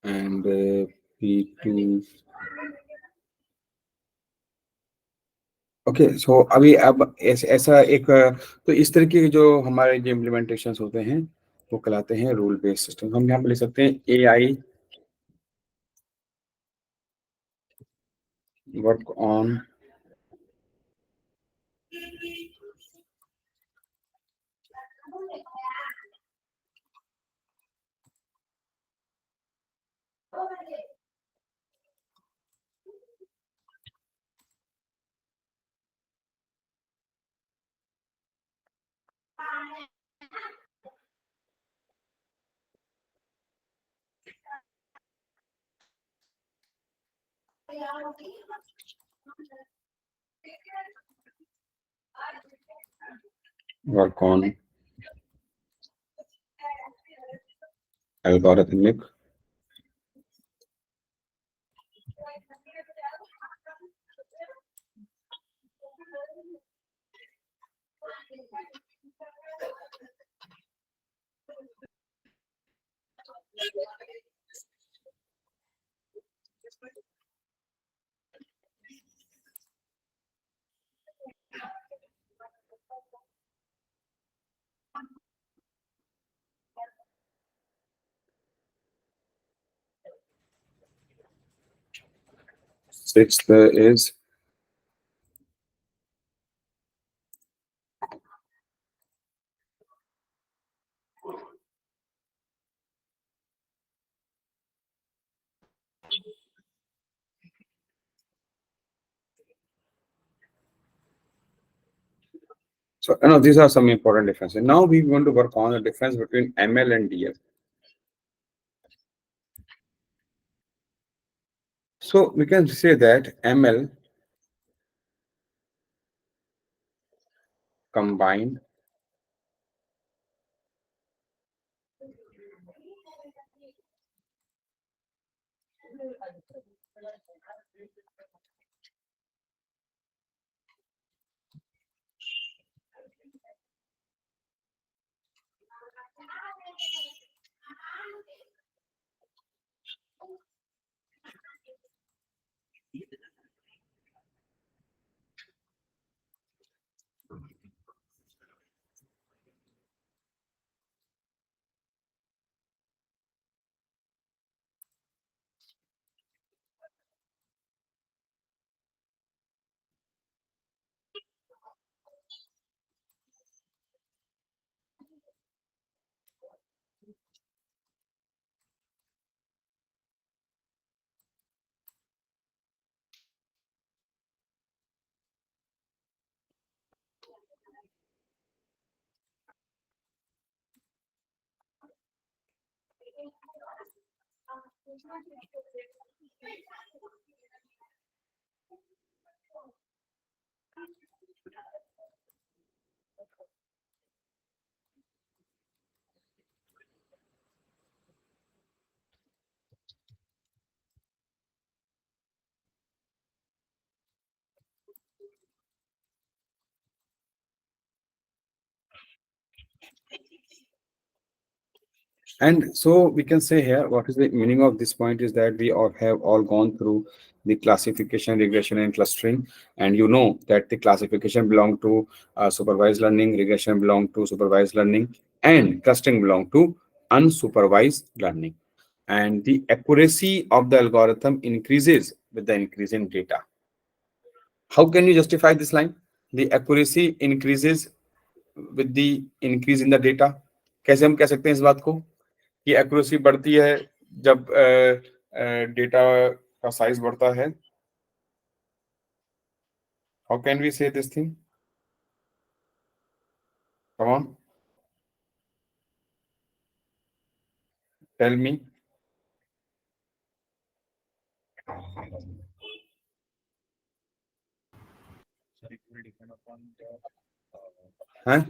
And P2. ओके सो अभी अब ऐसा एक तो इस तरीके के जो हमारे जो इम्प्लीमेंटेशन होते हैं वो कहलाते हैं रूल बेस्ड सिस्टम. हम यहाँ पे लिख सकते हैं AI work on work on algorithmic sixth is so these are some important differences. Now we want to work on the difference between ML and DL. So we can say that ML combined and so we can say here what is the meaning of this point is that we all have all gone through the classification, regression, and clustering, and you know that the classification belong to supervised learning, regression belong to supervised learning, and clustering belong to unsupervised learning. And the accuracy of the algorithm increases with the increase in data. How can you justify this line? The accuracy increases with the increase in the data. कैसे हम कह सकते हैं इस बात को कि accuracy बढ़ती है जब डेटा का साइज बढ़ता है? How can we say this thing? Come on, tell me. Sir, it will depend upon Huh?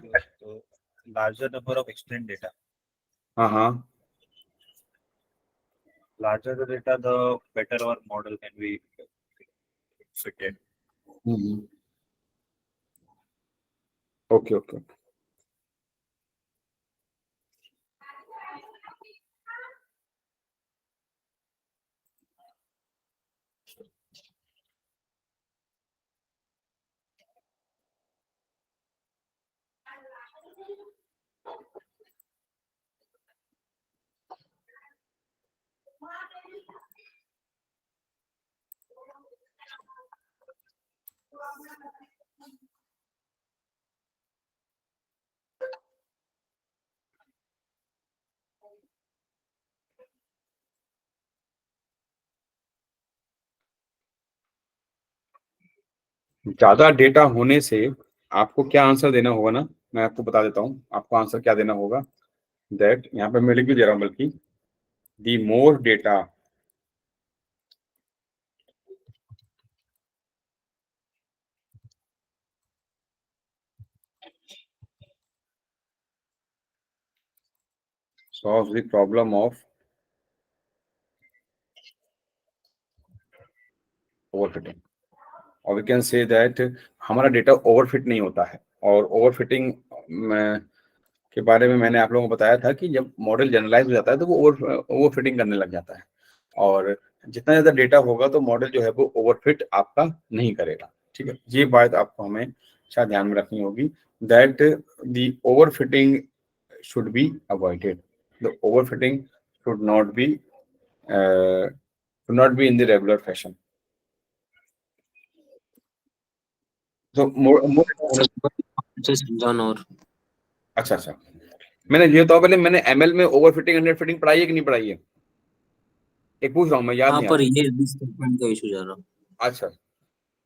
the larger number of explained data. हाँ. Larger the data, the better our model can be fitted. Okay. ज्यादा data होने से आपको क्या answer देना होगा ना, मैं आपको बता देता हूँ आपको आंसर क्या देना होगा. दैट यहाँ पे मैं लिख भी दे रहा हूँ, बल्कि the more data solves the problem of overfitting. और वी कैन से दैट हमारा डेटा ओवरफिट नहीं होता है. और ओवरफिटिंग के बारे में मैंने आप लोगों को बताया था कि जब मॉडल जनरलाइज हो जाता है तो वो ओवरफिटिंग करने लग जाता है. और जितना ज्यादा डेटा होगा तो मॉडल जो है वो ओवरफिट आपका नहीं करेगा. ठीक है, ये बात आपको हमें शायद ध्यान में रखनी होगी. That the overfitting should be avoided. The overfitting should not be in the regular fashion. So more समझाना और अच्छा, मैंने ये तो पहले मैंने एमएल में ओवरफिटिंग अंडरफिटिंग पढ़ाई है कि नहीं पढ़ाई है? एक पूछ रहा हूँ मैं, याद हाँ नहीं आ पर रहा. ये डिस्क्रिप्शन का इशू जा रहा है। अच्छा,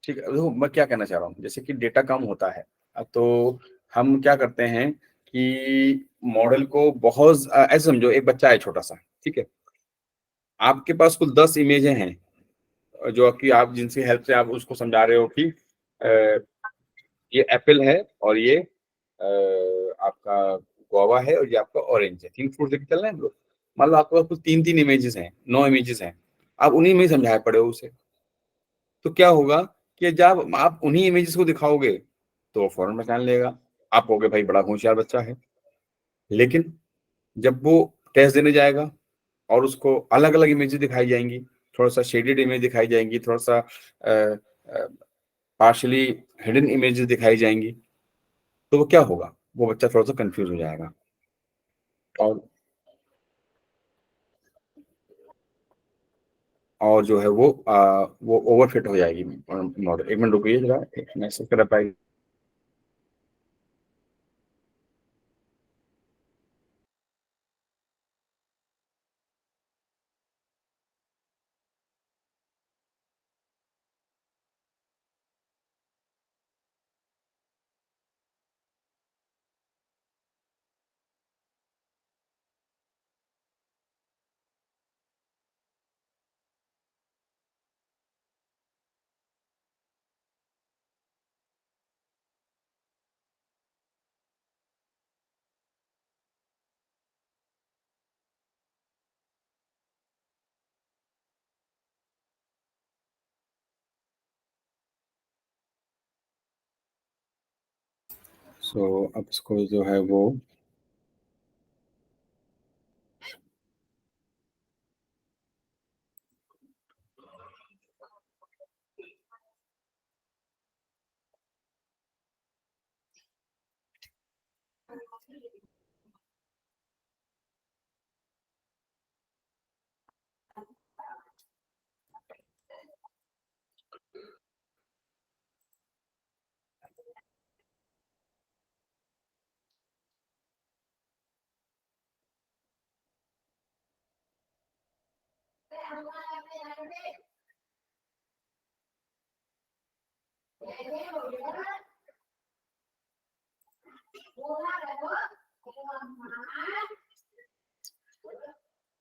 ठीक है. देखो मैं क्या कहना चाह रहा हूँ, जैसे कि डेटा कम होता है तो हम क्या करते हैं कि मॉडल को बहुत ऐसे समझो, एक बच्चा है छोटा सा, ठीक है, आपके पास कुल 10 इमेजें हैं जो कि आप जिनकी हेल्प से आप उसको समझा रहे हो कि ये एप्पल है और ये आपका गुआवा है और ये आपका ऑरेंज है. 3 फ्रूट लेके चल रहे हैं हम लोग. मान लो आपके पास कुछ 3 इमेजेस हैं, 9 इमेजेस हैं, आप उन्हीं में ही समझाए पड़े हो उसे. तो क्या होगा कि जब आप उन्हीं इमेजेस को दिखाओगे तो वो फौरन पहचान लेगा. आप कहोगे भाई बड़ा होशियार बच्चा है. लेकिन जब वो टेस्ट देने जाएगा और उसको अलग अलग इमेजेस दिखाई जाएंगी, थोड़ा सा शेडेड इमेज दिखाई जाएंगी, थोड़ा सा पार्शली हिडन इमेजेस दिखाई जाएंगी, तो वो क्या होगा, वो बच्चा थोड़ा सा कंफ्यूज हो जाएगा. और जो है वो ओवरफिट हो जाएगी मॉडल. एक मिनट रुकिए जरा, एक मैसेज कर पाएगी. सो अब इसको जो है वो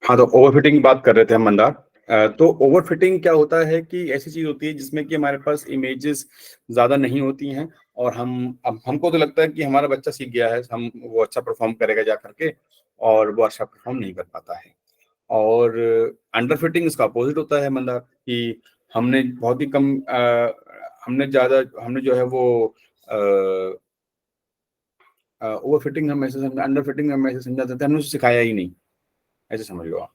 हाँ, तो ओवरफिटिंग की बात कर रहे थे हम मंदार। तो ओवरफिटिंग क्या होता है कि ऐसी चीज होती है जिसमें कि हमारे पास इमेजेस ज्यादा नहीं होती हैं, और हमको तो लगता है कि हमारा बच्चा सीख गया है, हम वो अच्छा परफॉर्म करेगा जा करके, और वो अच्छा परफॉर्म नहीं कर पाता है। और अंडर फिटिंग इसका अपोजिट होता है मंदार, कि हमने बहुत ही कम हमने जो है वो ओवर फिटिंग हम ऐसे समझ, अंडर फिटिंग हम ऐसे समझा देते हैं, हमने उसे सिखाया ही नहीं, ऐसे समझ लो आप।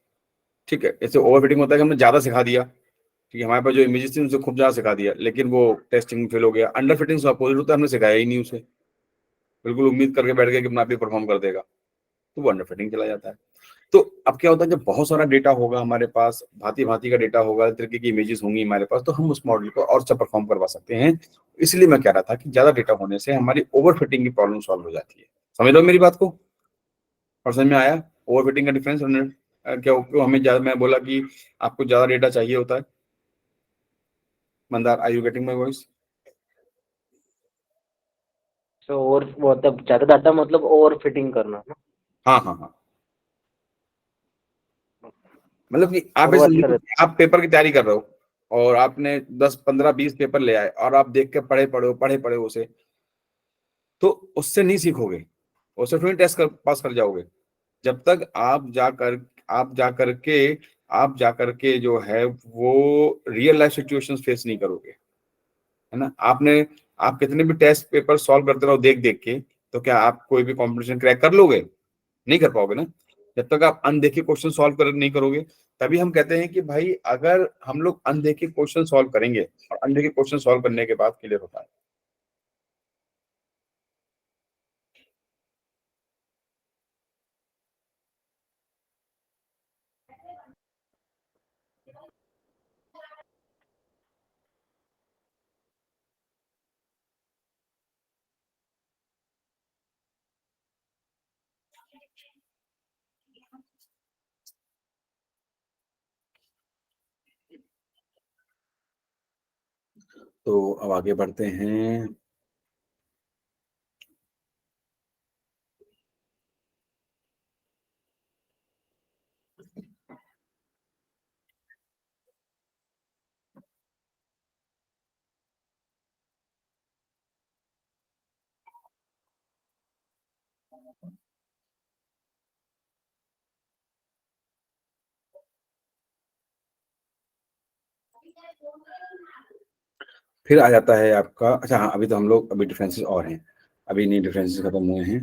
ठीक है, ऐसे ओवर फिटिंग होता है कि हमने ज्यादा सिखा दिया, ठीक है, हमारे पास जो इमेजेस थी उनसे खूब ज्यादा सिखा दिया, लेकिन वो टेस्टिंग में फेल हो गया। अंडर फिटिंग का अपोजिट होता है, हमने सिखाया ही नहीं उसे, बिल्कुल उम्मीद करके बैठ गया कि अपना आप ही परफॉर्म कर देगा, तो वो अंडर फिटिंग चला जाता है। तो अब क्या होता है, जब बहुत सारा डेटा होगा हमारे पास, भांति भांति का डेटा होगा, तरीके की इमेजेस होंगी हमारे पास, तो हम उस मॉडल को और अच्छा परफॉर्म करवा सकते हैं। इसलिए मैं कह रहा था कि ज्यादा डेटा होने से हमारी ओवर फिटिंग की प्रॉब्लम सॉल्व हो जाती है। समझ लो मेरी बात को, और समझ में आया ओवर फिटिंग का डिफरेंस? क्या क्यों हमें ज्यादा, मैं बोला कि आपको ज्यादा डेटा चाहिए होता है। Mandar, are you getting my voice? तो और वो मतलब ज्यादा डाटा मतलब ओवर फिटिंग करना ना। हाँ हाँ हाँ, मतलब कि आप और वो ऐसे अच्छा समझो रहता कि आप पेपर की तैयारी कर रहे हो, और आपने 10 15 20 पेपर ले आए, और आप देख के पढ़े उसे, तो उससे नहीं सीखोगे, उससे थोड़ी टेस्ट कर पास कर जाओगे। जब तक आप जा करके जो है वो रियल लाइफ सिचुएशंस फेस नहीं करोगे, है ना। आप कितने भी टेस्ट पेपर सॉल्व करते रहो देख देख के, तो क्या आप कोई भी कंपटीशन क्रैक कर लोगे? नहीं कर पाओगे ना, जब तक आप अनदेखे क्वेश्चन सॉल्व कर नहीं करोगे। तभी हम कहते हैं कि भाई अगर हम लोग अनदेखे क्वेश्चन सॉल्व करेंगे, और अनदेखे क्वेश्चन सॉल्व करने के बाद क्लियर होता है। तो अब आगे बढ़ते हैं। फिर आ जाता है आपका, अच्छा हाँ, अभी तो हम लोग अभी डिफरेंसेस और हैं, अभी नहीं डिफरेंसेस खत्म हुए हैं।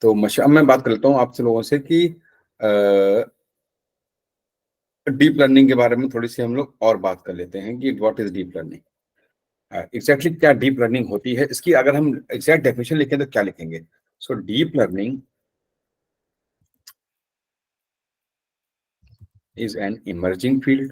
तो अब मैं बात कर लेता हूँ आपसे लोगों से कि डीप लर्निंग के बारे में थोड़ी सी हम लोग और बात कर लेते हैं कि what is deep learning, exactly क्या डीप लर्निंग होती है। इसकी अगर हम एग्जैक्ट डेफिनेशन लिखें तो क्या लिखेंगे? So deep learning is an emerging field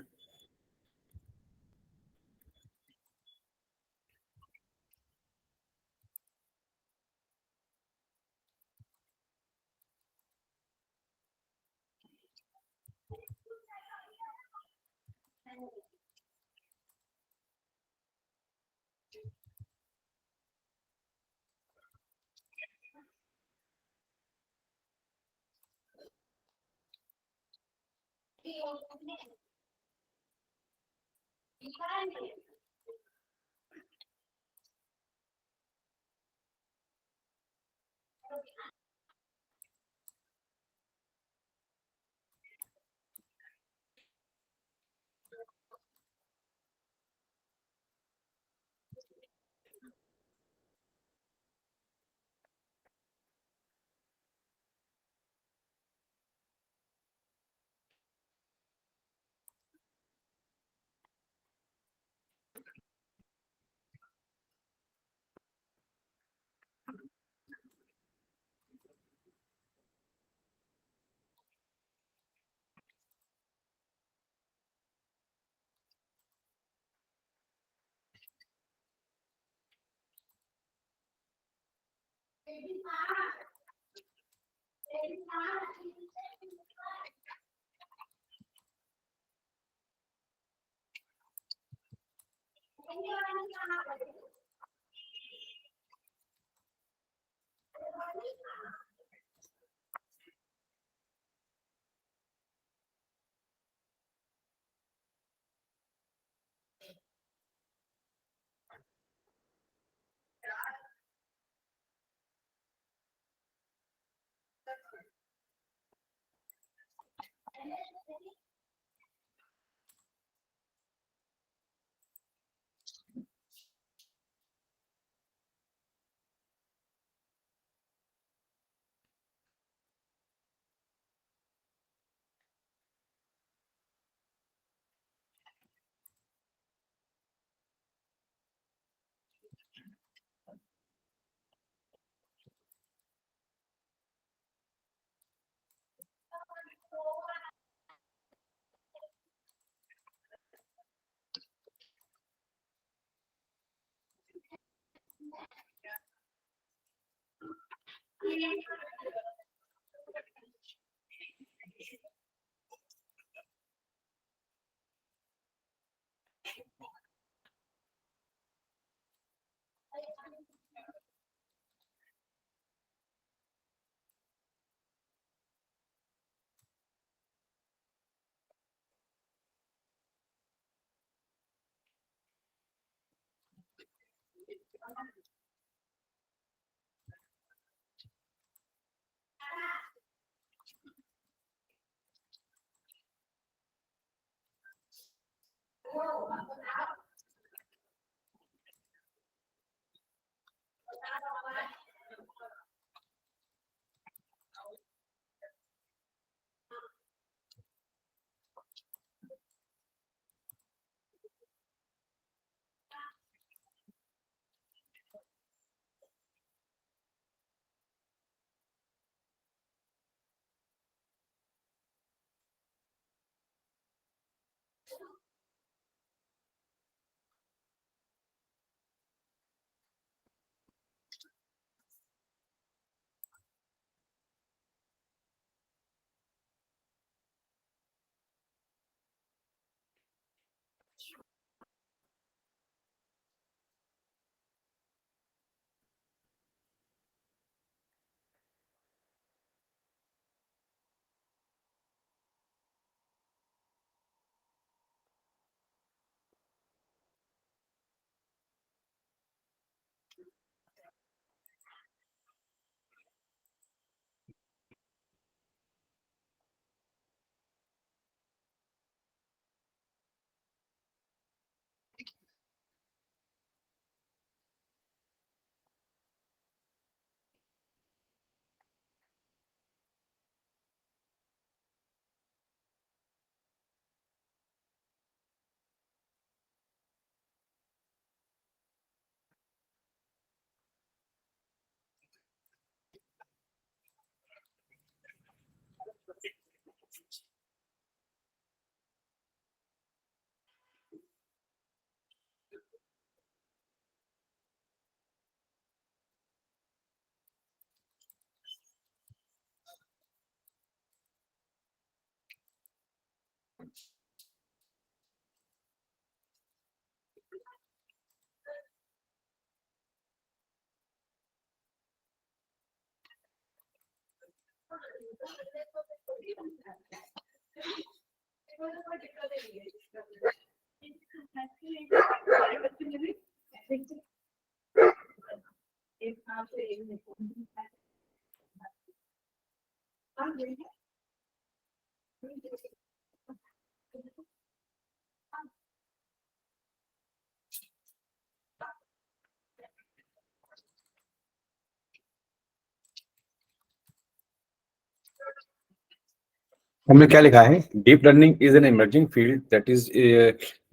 हमने क्या लिखा है? Deep learning is an emerging field that is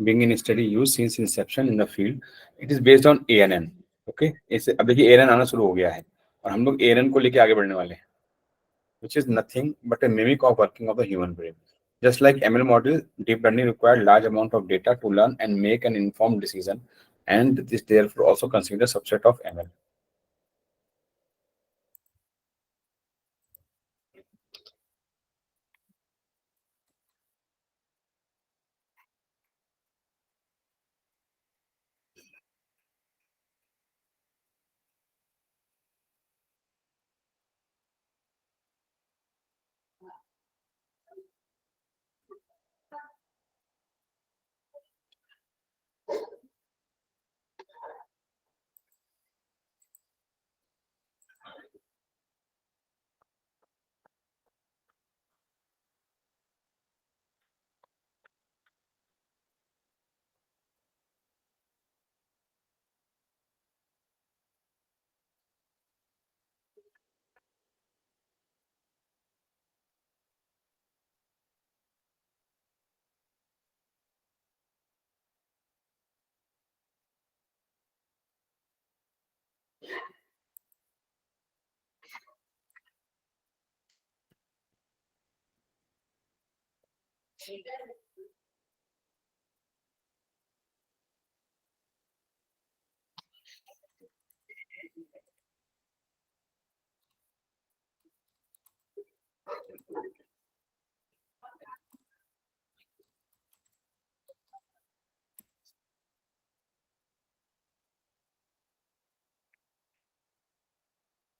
being in study use since Inception in the field. It is based on ANN. Okay, इसे अब देखिए ANN आना शुरू हो गया है और हम लोग ANN को लेके आगे बढ़ने वाले हैं, which is nothing but a mimic of working of the human brain. Just like ML model, deep learning required large amount of data to learn and make an informed decision, and this therefore also considered a subset of ML.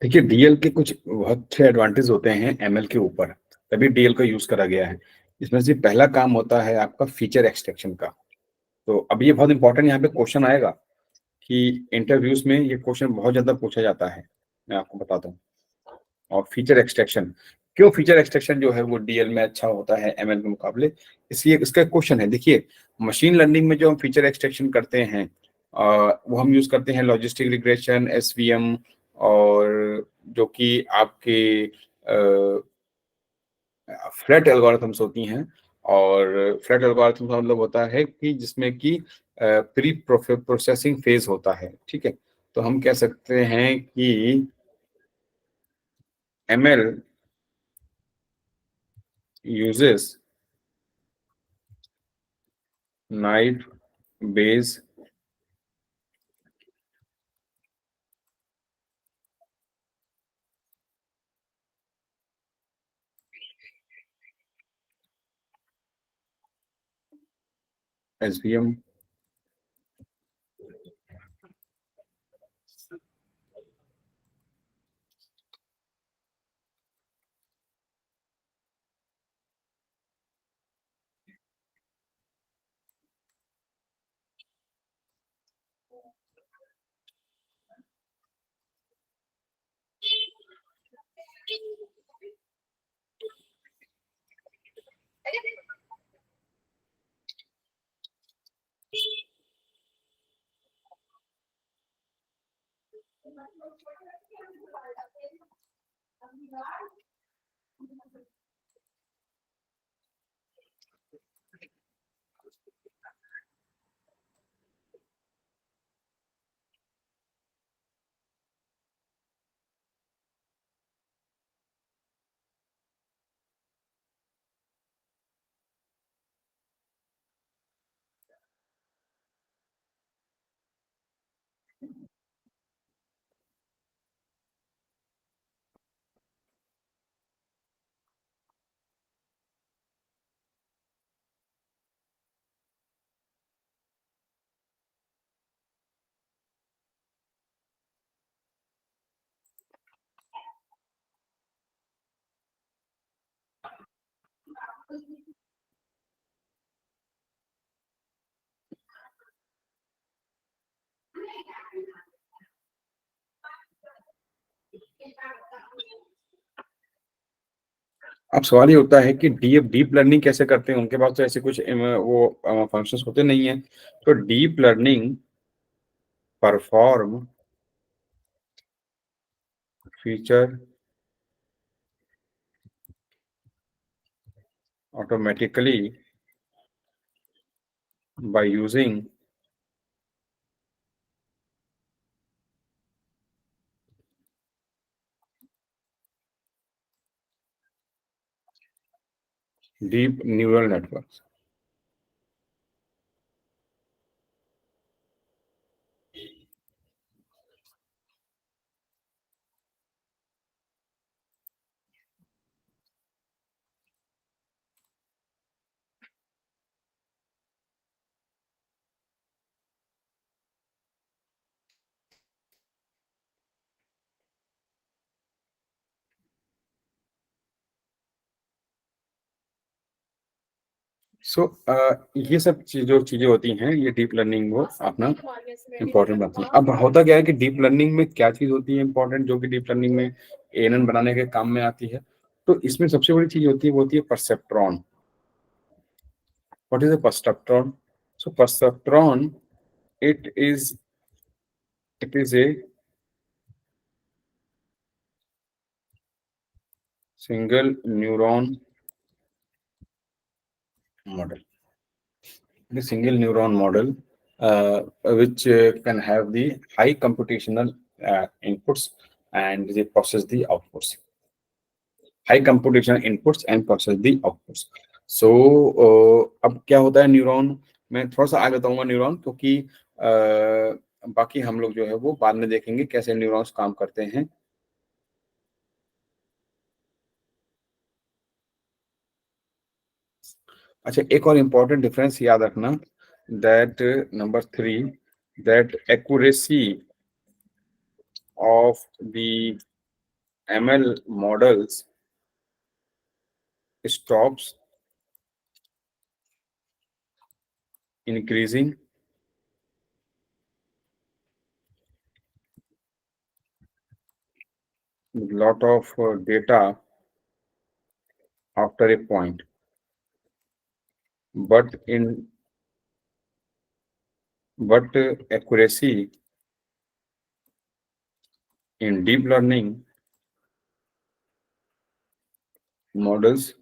देखिए, DL के कुछ बहुत अच्छे advantage होते हैं ML के ऊपर, तभी डीएल का यूज करा गया है। इसमें से पहला काम होता है आपका फीचर एक्सट्रैक्शन का। तो अब ये बहुत इंपॉर्टेंट यहाँ पे क्वेश्चन आएगा कि इंटरव्यूज में ये क्वेश्चन बहुत ज्यादा पूछा जाता है, मैं आपको बताता हूँ। और फीचर एक्सट्रैक्शन, क्यों फीचर एक्सट्रैक्शन जो है वो डीएल में अच्छा होता है एमएल के मुकाबले, इसलिए इसका क्वेश्चन है। देखिए, मशीन लर्निंग में जो हम फीचर एक्सट्रैक्शन करते हैं वो हम यूज करते हैं लॉजिस्टिक रिग्रेशन, एसवीएम, और जो कि आपके फ्लैट एल्गोरिथम्स होती हैं। और फ्लैट एल्गोरिथम का मतलब होता है कि जिसमें कि प्री प्रोसेसिंग फेज होता है, ठीक है। तो हम कह सकते हैं कि ML uses naive Bayes SVM अब सवाल ये होता है कि डीप लर्निंग कैसे करते हैं, उनके पास तो ऐसे कुछ वो फंक्शंस होते नहीं है। तो deep learning perform feature automatically by using deep neural networks। सो ये सब जो चीजें होती हैं ये डीप लर्निंग वो अपना इम्पोर्टेंट बनती है। अब होता क्या है कि डीप लर्निंग में क्या चीज होती है इम्पोर्टेंट, जो कि डीप लर्निंग में एएनएन बनाने के काम में आती है। तो इसमें सबसे बड़ी चीज होती है वो होती है perceptron. What is a perceptron? So perceptron it is a single neuron model. The single neuron model which can have the high computational inputs and they process the outputs. High computational inputs and process the outputs. So अब क्या होता है neuron, मैं थोड़ा सा आगे बताऊंगा neuron, क्योंकि बाकी हम लोग जो है वो बाद में देखेंगे कैसे न्यूरॉन्स काम करते हैं। अच्छा, एक और इम्पोर्टेंट डिफरेंस याद रखना, that number 3, that accuracy of the ML models stops increasing with lot of data after a point, but accuracy in deep learning models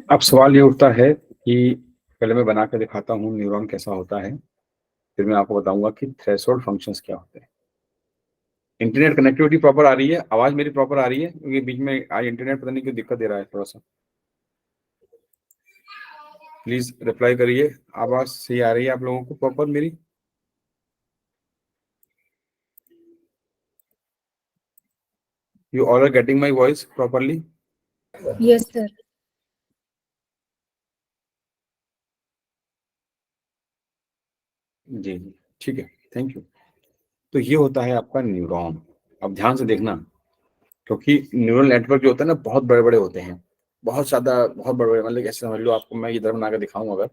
अब सवाल ये उठता है कि पहले मैं बना के दिखाता हूँ न्यूरॉन कैसा होता है, फिर मैं आपको बताऊंगा कि थ्रेशोल्ड फंक्शंस क्या होते हैं। इंटरनेट कनेक्टिविटी प्रॉपर आ रही है, आवाज मेरी प्रॉपर आ रही है, क्योंकि बीच में आज इंटरनेट पता नहीं क्यों दिक्कत दे रहा है थोड़ा सा। प्लीज रिप्लाई करिए, आवाज सही आ रही है आप लोगों को प्रॉपर मेरी? You all are getting my voice properly? Yes, sir. जी जी, ठीक है, थैंक यू। तो ये होता है आपका न्यूरॉन। अब ध्यान से देखना, क्योंकि न्यूरल नेटवर्क जो होता है ना बहुत बड़े बड़े होते हैं, बहुत ज्यादा, बहुत बड़े बड़े, मतलब ऐसे समझ लो, आपको मैं इधर बना के दिखाऊं अगर,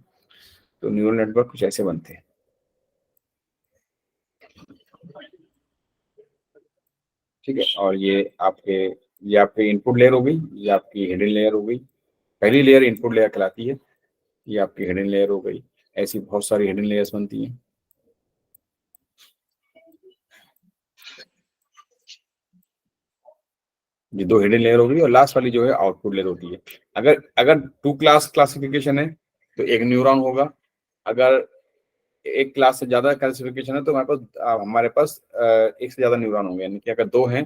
तो न्यूरल नेटवर्क कुछ ऐसे बनते हैं। ठीक है, और ये आपकी इनपुट लेयर हो गई, ये आपकी हिडन लेयर हो गई। पहली लेयर इनपुट लेयर कहलाती है, ये आपकी हिडन लेयर हो गई। ऐसी बहुत सारी हिडन लेयर्स बनती हैं। ये दो हिडन लेयर हो गई, और लास्ट वाली जो है आउटपुट लेयर होती है। अगर अगर टू क्लास क्लासिफिकेशन है तो एक न्यूरॉन होगा। अगर एक क्लास से ज्यादा क्लासिफिकेशन है तो हमारे पास एक से ज्यादा न्यूरॉन होंगे। यानी कि अगर दो हैं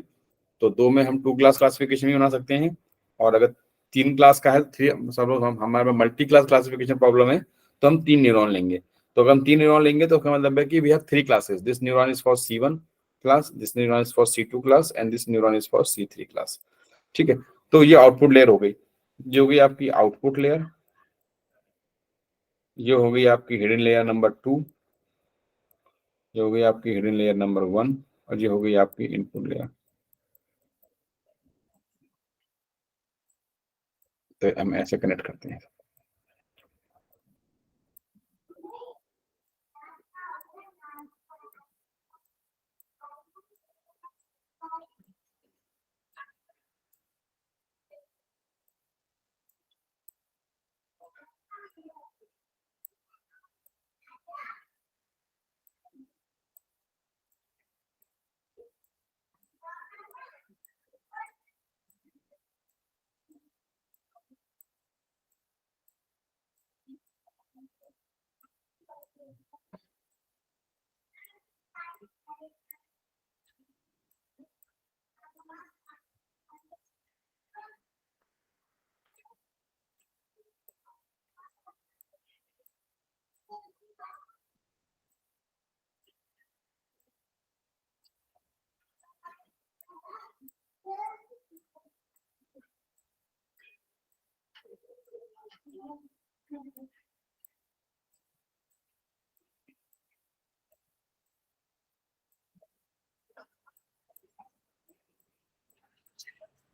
तो दो में हम टू क्लास क्लासिफिकेशन भी बना सकते हैं, और अगर तीन क्लास का है, थ्री, सपोज हमारे में मल्टी क्लास क्लासिफिकेशन प्रॉब्लम है, तो हम तीन न्यूरॉन लेंगे। तो अगर हम तीन न्यूरॉन लेंगे तो उसका मतलब है कि we have three classes, this neuron is for C1 class, this neuron is for C2 class, and this neuron is for C3 class. ठीक है, तो ये आउटपुट लेयर हो गई, जो हो गई आपकी आउटपुट लेयर। ये हो गई आपकी हिडन लेयर नंबर 2, ये हो गई आपकी हिडन लेयर नंबर 1, और ये हो गई आपकी इनपुट लेयर। तो हम ऐसे कनेक्ट करते हैं।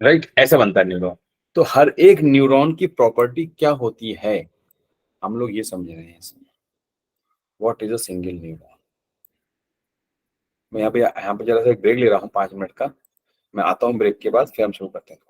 राइट, ऐसा बनता है न्यूरॉन। तो हर एक न्यूरॉन की प्रॉपर्टी क्या होती है, हम लोग ये समझ रहे हैं इसमें। What is a single neuron? मैं यहाँ पे जरा सा एक ब्रेक ले रहा हूँ 5 मिनट का। मैं आता हूँ ब्रेक के बाद, फिर हम शुरू करते हैं।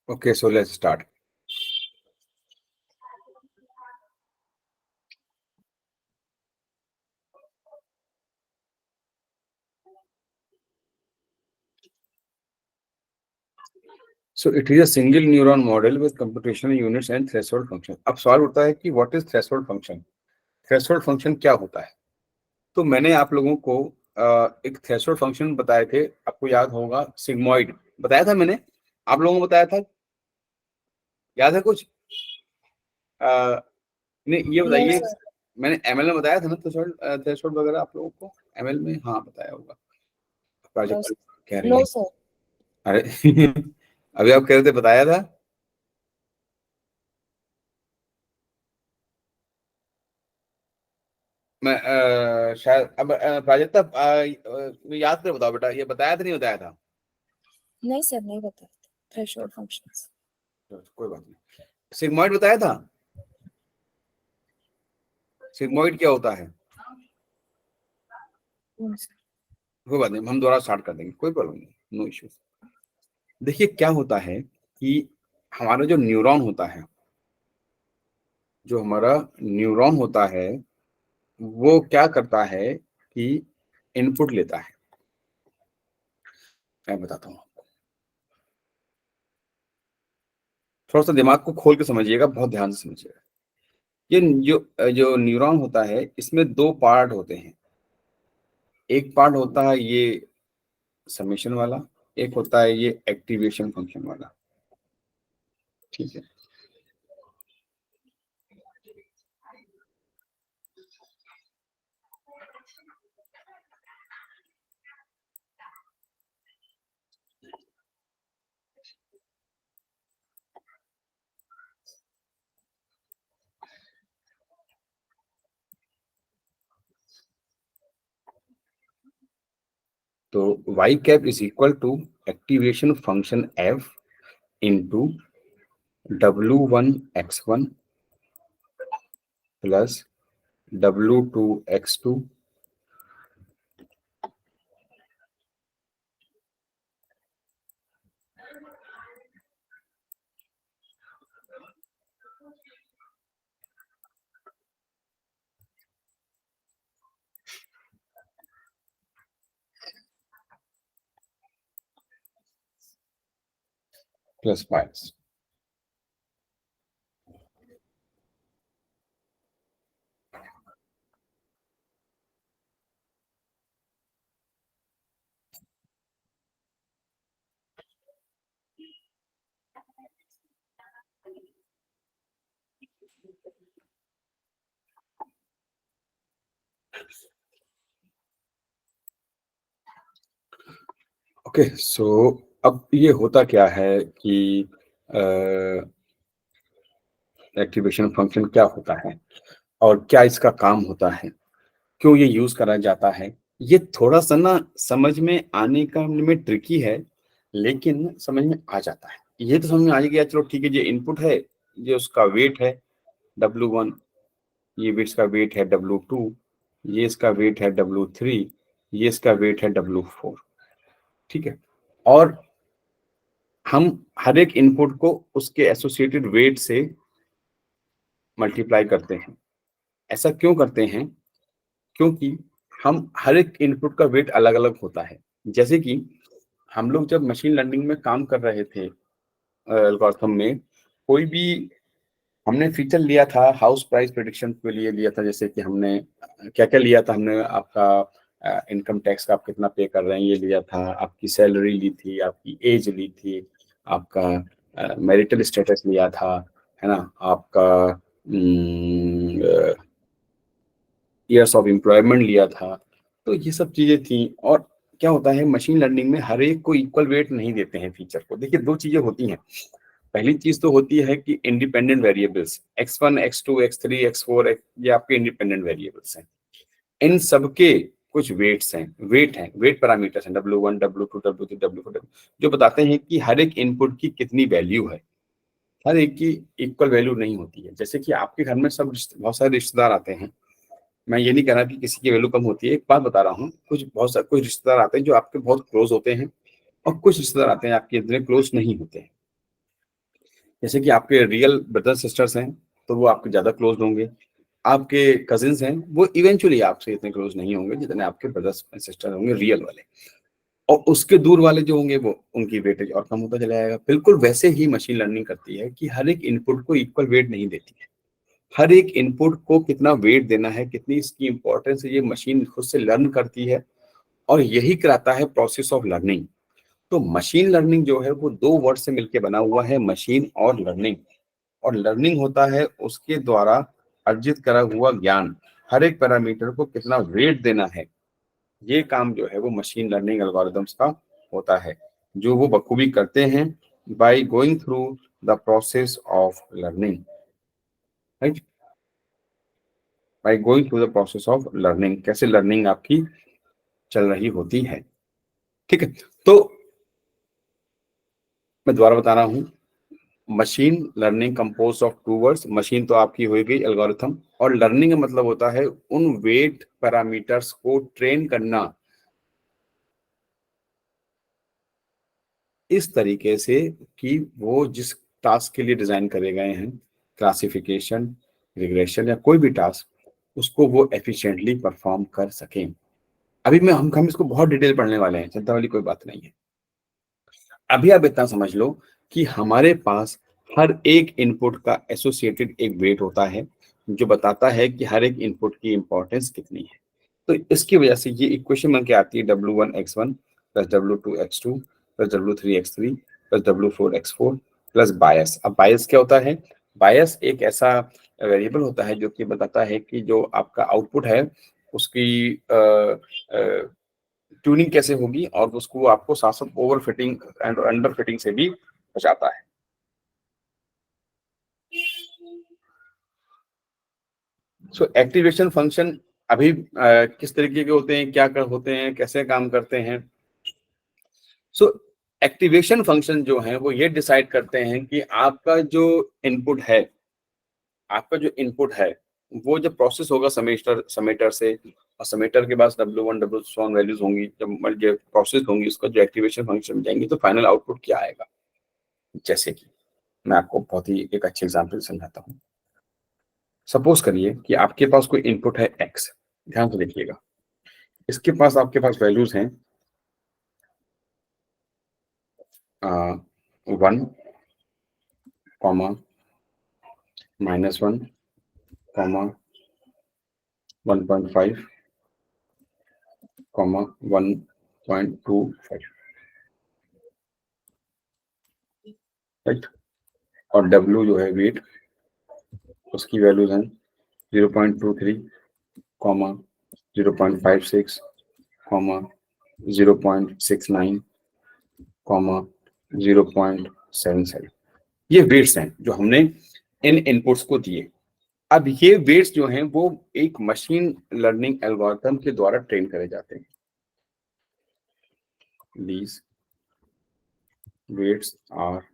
Okay, so let's start. So it is a single neuron model with computational units and threshold function. अब सवाल उठता है कि what is threshold function? Threshold function क्या होता है? तो मैंने आप लोगों को एक थ्रेशोल्ड फंक्शन बताए थे, आपको याद होगा, सिग्मॉइड बताया था मैंने, आप लोगों को बताया था, याद है कुछ? नहीं, ये बताइए, sir. मैंने एमएल में बताया था ना थ्रेशोल्ड वगैरह आप लोगों को एमएल में? हाँ बताया होगा। प्रोजेक्ट कह रही No, है। sir. अरे अभी आप कह रहे थे बताया था। मैं शायद अब प्राजक्ता याद कर बताओ बेटा, ये बताया था नहीं बताया था? नहीं सर, नहीं बताया थ्रेशोल्ड फंक्शंस। कोई बात नहीं। सिग्मॉइड बताया था? सिग्मॉइड क्या होता है? कोई बात नहीं, हम दोबारा स्टार्ट कर देंगे, कोई प्रॉब्लम नहीं, नो इश्यू। देखिए क्या होता है कि हमारा जो न्यूरॉन होता है, जो हमारा न्यूरॉन होता है वो क्या करता है कि इनपुट लेता है। मैं बताता हूँ, थोड़ा सा दिमाग को खोल के समझिएगा, बहुत ध्यान से समझिएगा। ये जो जो न्यूरॉन होता है इसमें दो पार्ट होते हैं। एक पार्ट होता है ये समेशन वाला, एक होता है ये एक्टिवेशन फंक्शन वाला, ठीक है। तो y cap is equal to activation function f into W1x1 plus W2x2 plus minus. Okay, so अब ये होता क्या है कि एक्टिवेशन फंक्शन क्या होता है और क्या इसका काम होता है, क्यों ये यूज करा जाता है, ये थोड़ा सा ना समझ में आने का में ट्रिकी है, लेकिन समझ में आ जाता है। ये तो समझ में आ गया, चलो ठीक है, ये इनपुट है, ये उसका वेट है W1, ये बिट्स का वेट है W2, ये इसका वेट है W3, ये इसका वेट है W4, ठीक है। और हम हर एक इनपुट को उसके एसोसिएटेड वेट से मल्टीप्लाई करते हैं। ऐसा क्यों करते हैं? क्योंकि हम हर एक इनपुट का वेट अलग अलग होता है। जैसे कि हम लोग जब मशीन लर्निंग में काम कर रहे थे, एल्गोरिथम में कोई भी हमने फीचर लिया था, हाउस प्राइस प्रेडिक्शन के लिए लिया था, जैसे कि हमने क्या क्या लिया था, हमने आपका इनकम टैक्स का आप कितना पे कर रहे हैं ये लिया था, आपकी सैलरी ली थी, आपकी एज ली थी, आपका मैरिटल स्टेटस लिया था, है ना, आपका ईयर्स ऑफ एम्प्लॉयमेंट लिया था। तो ये सब चीजें थी। और क्या होता है, मशीन लर्निंग में हर एक को इक्वल वेट नहीं देते हैं फीचर को। देखिए दो चीजें होती हैं। पहली चीज तो होती है कि independent variables x1 x2 x3 x4 ये आपके इंडिपेंडेंट वेरिएबल्स हैं। इन सबके कुछ वेट्स हैं, वेट पैरामीटर्स हैं, W1 W2 W3 W4, जो बताते हैं कि हर एक इनपुट की कितनी वैल्यू है। हर एक की इक्वल वैल्यू नहीं होती है। जैसे कि आपके घर में सब बहुत सारे रिश्तेदार आते हैं, मैं ये नहीं कह रहा कि किसी की वैल्यू कम होती है, एक बात बता रहा हूँ, कुछ रिश्तेदार आते हैं जो आपके बहुत क्लोज होते हैं, और कुछ रिश्तेदार आते हैं आपके इतने क्लोज नहीं होते हैं। जैसे कि आपके रियल ब्रदर सिस्टर्स हैं तो वो आपके ज्यादा क्लोज होंगे, आपके कजिन्स हैं वो इवेंचुअली आपसे इतने क्लोज नहीं होंगे जितने आपके ब्रदर्स एंड सिस्टर होंगे रियल वाले, और उसके दूर वाले जो होंगे वो उनकी वेटेज और कम होता चला जाएगा। बिल्कुल वैसे ही मशीन लर्निंग करती है कि हर एक इनपुट को इक्वल वेट नहीं देती है, हर एक इनपुट को कितना वेट देना है, कितनी इसकी इंपॉर्टेंस है, ये मशीन खुद से लर्न करती है और यही कराता है प्रोसेस ऑफ लर्निंग। तो मशीन लर्निंग जो है वो दो वर्ड से मिलकर बना हुआ है, मशीन और लर्निंग। और लर्निंग होता है उसके द्वारा अर्जित करा हुआ ज्ञान, हर एक पैरामीटर को कितना वेट देना है, ये काम जो है वो मशीन लर्निंग एल्गोरिथम्स का होता है, जो वो बखूबी करते हैं by going through the process of learning, right, by going through the process of learning, कैसे लर्निंग आपकी चल रही होती है। ठीक है, तो मैं दोबारा बता रहा हूं, machine learning compose of two words, machine तो आपकी हो गई एल्गोरिथम, और लर्निंग का मतलब होता है उन वेट पैरामीटर्स को ट्रेन करना इस तरीके से कि वो जिस टास्क के लिए डिजाइन करे गए हैं, क्लासिफिकेशन, रिग्रेशन या कोई भी टास्क, उसको वो एफिशिएंटली परफॉर्म कर सकें। अभी मैं हम इसको बहुत डिटेल पढ़ने वाले हैं, चिंता वाली कोई बात नहीं है। अभी आप इतना समझ लो कि हमारे पास हर एक इनपुट का एसोसिएटेड एक वेट होता है जो बताता है कि हर एक इनपुट की इंपॉर्टेंस कितनी है। तो इसकी वजह से ये इक्वेशन बन के आती है W1x1 plus W2x2 plus W3x3 plus W4x4 plus bias. अब बायस क्या होता है? बायस एक ऐसा वेरिएबल होता है जो कि बताता है कि जो आपका आउटपुट है उसकी ट्यूनिंग कैसे होगी, और उसको आपको साथ साथ over fitting and under fitting से भी बचाता है। सो एक्टिवेशन फंक्शन अभी किस तरीके के होते हैं, क्या कर होते हैं, कैसे काम करते हैं? सो एक्टिवेशन फंक्शन जो है वो ये डिसाइड करते हैं कि आपका जो इनपुट है, आपका जो इनपुट है वो जब प्रोसेस होगा समेटर से, और समेटर के बाद W1 W2 वैल्यूज होंगी, जब ये प्रोसेस होंगी उसका जो एक्टिवेशन फंक्शन जाएंगे तो फाइनल आउटपुट क्या आएगा। जैसे कि मैं आपको बहुत ही एक अच्छे एग्जांपल समझाता हूँ। सपोज करिए कि आपके पास कोई इनपुट है x, ध्यान से देखिएगा, इसके पास आपके पास वैल्यूज हैं 1, -1, 1.5, 1.25, राइट। और W जो है वेट, उसकी वैल्यूज हैं 0.23, 0.56, 0.69, 0.77। ये वेट्स हैं जो हमने इन इनपुट्स को दिए। अब ये वेट्स जो हैं वो एक मशीन लर्निंग एल्गोरिथम के द्वारा ट्रेन करे जाते हैं। These weights are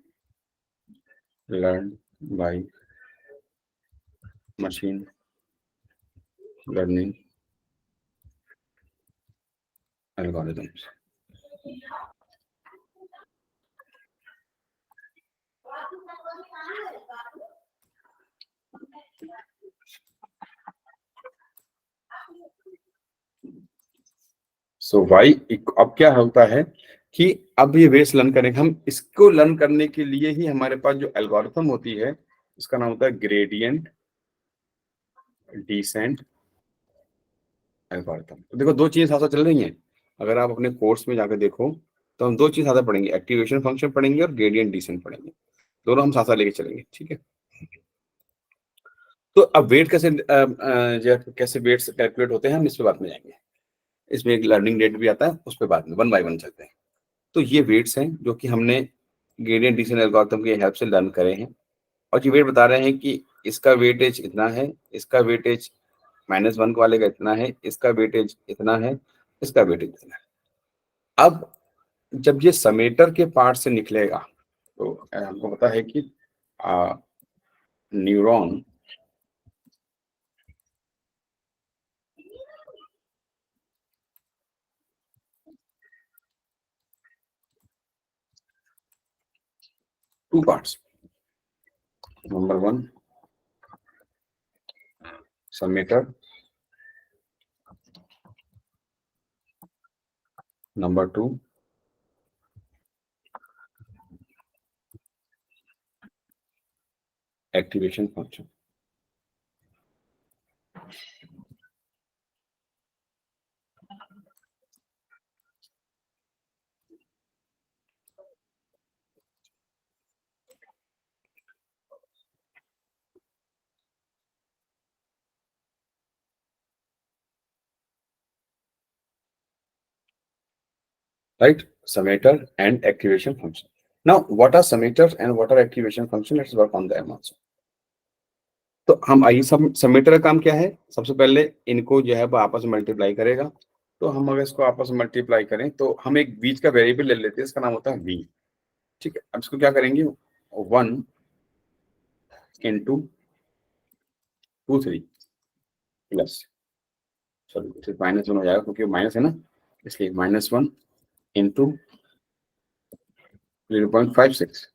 learned by machine learning algorithms. So why, अब क्या होता है कि अब ये वेट्स लर्न करेंगे हम, इसको लर्न करने के लिए ही हमारे पास जो एल्गोरिथम होती है उसका नाम होता है ग्रेडियंट डिसेंट एल्गोरिथम। तो देखो दो चीजें साथ साथ चल रही हैं, अगर आप अपने कोर्स में जाकर देखो तो हम दो चीज साथ साथ पढ़ेंगे, एक्टिवेशन फंक्शन पढ़ेंगे और ग्रेडियंट डिसेंट पढ़ेंगे, दोनों हम साथ साथ लेके चलेंगे, ठीक है। तो अब वेट कैसे वेट्स कैलकुलेट होते हैं हम इस पे बाद में जाएंगे, इसमें एक लर्निंग रेट भी आता है, उस पर बाद में 1 बाय 1 चलते हैं। तो ये वेट्स हैं जो कि हमने ग्रेडियंट डिसेंट एल्गोरिथम की हेल्प से लर्न करे हैं, और ये वेट बता रहे हैं कि इसका वेटेज इतना है, इसका वेटेज -1 वाले का इतना है, इसका वेटेज इतना है, इसका वेटेज इतना है। अब जब ये समेटर के पार्ट से निकलेगा तो हमको पता है कि neuron two parts, Number 1, summation. Number 2, activation function. Right? Summator and activation function. Now, what are summators and what are activation function? Let's work on them also. तो हम आइए समेटर का काम क्या है? सबसे पहले इनको जो है वो आपस में मल्टीप्लाई करेगा। तो हम अगर इसको आपस में मल्टीप्लाई करें तो हम एक बीच का वेरिएबल ले लेते हैं, इसका नाम होता है v। ठीक है, अब इसको क्या करेंगे? 1 into 2 3 प्लस, सॉरी -1 हो जाएगा क्योंकि माइनस है ना, इसलिए -1 into 0.56।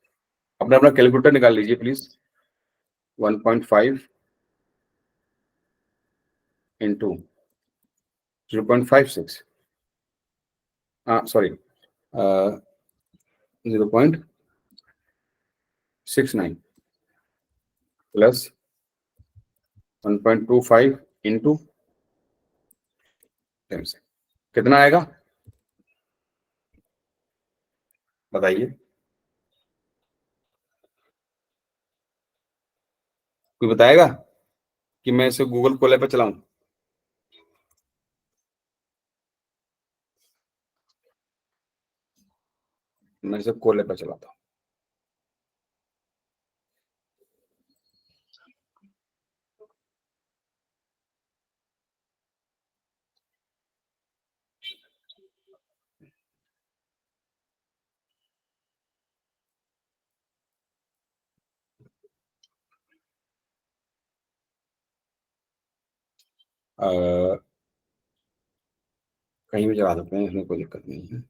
अपना अपना कैलकुलेटर निकाल लीजिए please. 1.5 into 0.56, sorry 0.69 plus 1.25 into 10 से कितना आएगा बताइए? कोई बताएगा कि मैं इसे गूगल कोले पे चलाऊं? मैं इसे कोले पे चलाता हूं। कहीं भी चला सकते हैं, इसमें कोई दिक्कत नहीं है।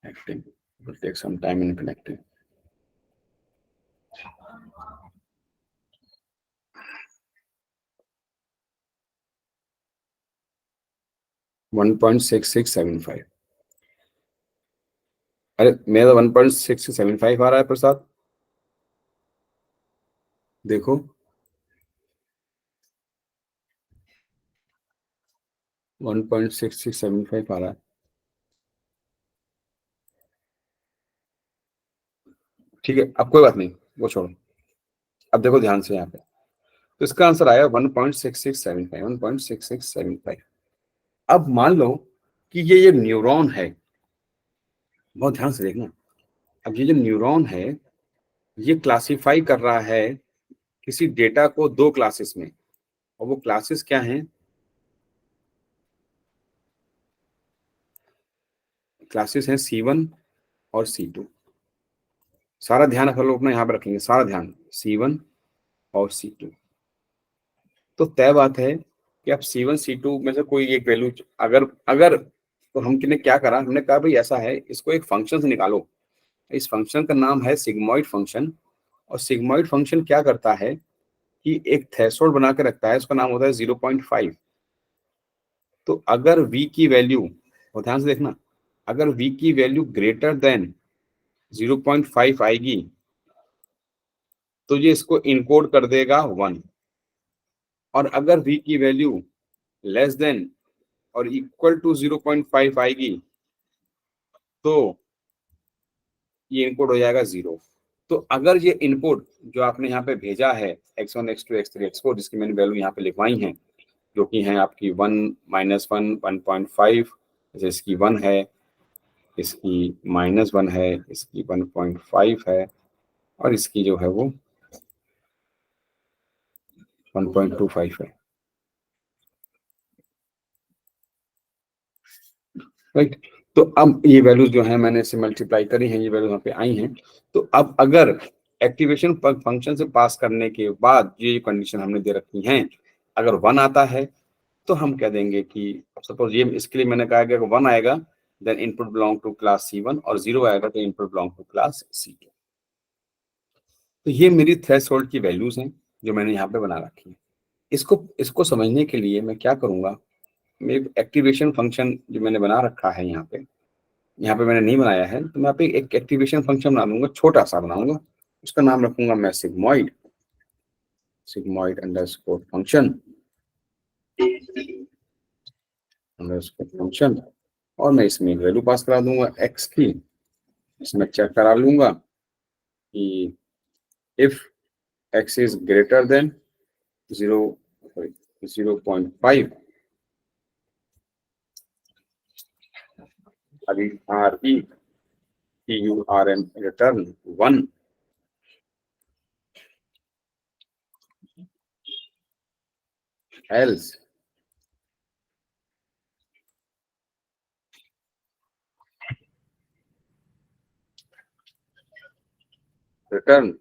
Acting will take some time in connecting. One 1.6675। अरे मेरा 1.6675 आ रहा है प्रसाद, देखो। वन 1.6675 आ रहा है। ठीक है, अब कोई बात नहीं, वो छोड़ो। अब देखो ध्यान से यहाँ पे, तो इसका आंसर आया 1.6675, 1.6675। अब मान लो कि ये न्यूरॉन है, बहुत ध्यान से देखना। अब ये जो न्यूरॉन है ये क्लासिफाई कर रहा है किसी डेटा को 2 क्लासेस में, और वो क्लासेस क्या हैं? क्लासेस हैं C1 और C2। सारा ध्यान हम लोग अपना यहाँ पे रखेंगे, सारा ध्यान C1 और C2। तो तय बात है कि आप C1 C2 में से कोई एक वैल्यू अगर अगर तो हमने क्या करा, हमने कहा भाई ऐसा है, इसको एक फंक्शन से निकालो। इस फंक्शन का नाम है सिग्मॉइड फंक्शन, और सिग्मॉइड फंक्शन क्या करता है कि एक थ्रेशोल्ड बना के रखता है, उसका नाम होता है 0.5। तो अगर v की वैल्यू, और ध्यान से देखना, अगर v की वैल्यू ग्रेटर देन 0.5 आएगी तो ये इसको इनकोड कर देगा 1, और अगर v की वैल्यू लेस देन और इक्वल टू 0.5 आएगी तो ये इनपुट हो जाएगा 0। तो अगर ये इनपुट जो आपने यहाँ पे भेजा है x1 x2 x3 x4, जिसकी मैंने वैल्यू यहाँ पे लिखवाई है, जो कि है आपकी 1 -1 1.5, जैसे इसकी 1 है, इसकी -1 है, इसकी 1.5 है, और इसकी जो है वो 1.25 है। राइट, तो अब ये वैल्यूज जो है मैंने इसे मल्टीप्लाई करी हैं, ये वैल्यू यहाँ पे आई हैं। तो अब अगर एक्टिवेशन फंक्शन से पास करने के बाद ये कंडीशन हमने दे रखी हैं, अगर 1 आता है तो हम कह देंगे कि सपोज ये, इसके लिए मैंने कहा कि अगर 1 आएगा then input belong to class C1 और 0 आएगा तो input belong to class C2। तो ये मेरी थ्रेशोल्ड की वैल्यूज हैं जो मैंने यहाँ पे बना रखी है। इसको समझने के लिए मैं क्या करूंगा, मेरे एक्टिवेशन फंक्शन जो मैंने बना रखा है यहाँ पे मैंने नहीं बनाया है, तो मैं यहाँ पे एक एक्टिवेशन फंक्शन बना दूंगा, छोटा सा बनाऊंगा, उसका नाम रखूंगा मैं सिग्मॉइड अंडरस्कोर फंक्शन और मैं इसमें वैल्यू पास करा दूंगा x की। इसमें चेक करा लूंगा कि if x is greater than 0.5 अभी RETURN return 1 else return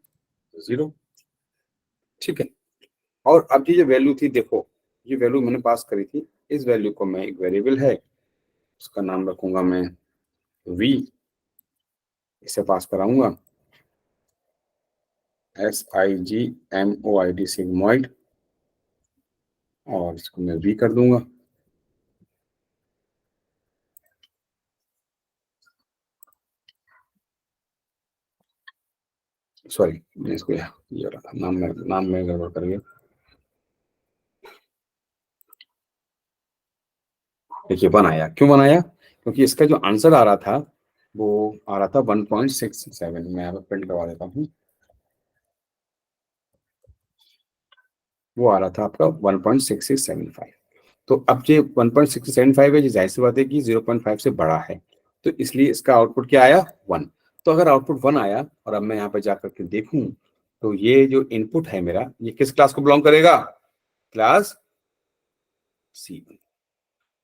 0। ठीक है, और अब ये जो वैल्यू थी, देखो ये वैल्यू मैंने पास करी थी, इस वैल्यू को मैं एक वेरिएबल है उसका नाम रखूंगा मैं v, इसे पास कराऊंगा SIGMOID सिग्मॉइड और इसको मैं v कर दूंगा। सॉरी, मैं इसको ये नाम में गड़बड़ कर गया। देखिए 1 आया, क्यों 1 आया? क्योंकि इसका जो आंसर आ रहा था वो आ रहा था 1.667। मैं यहाँ पे प्रिंट करवा देता हूँ, वो आ रहा था आपका 1.6675। तो अब ये 1.675 है, जाहिर सी बात है कि 0.5 से बड़ा है, तो इसलिए इसका आउटपुट क्या आया 1। तो अगर आउटपुट 1 आया और अब मैं यहाँ पे जाकर के देखूं तो ये जो इनपुट है मेरा, ये किस क्लास को बिलोंग करेगा? Class C1।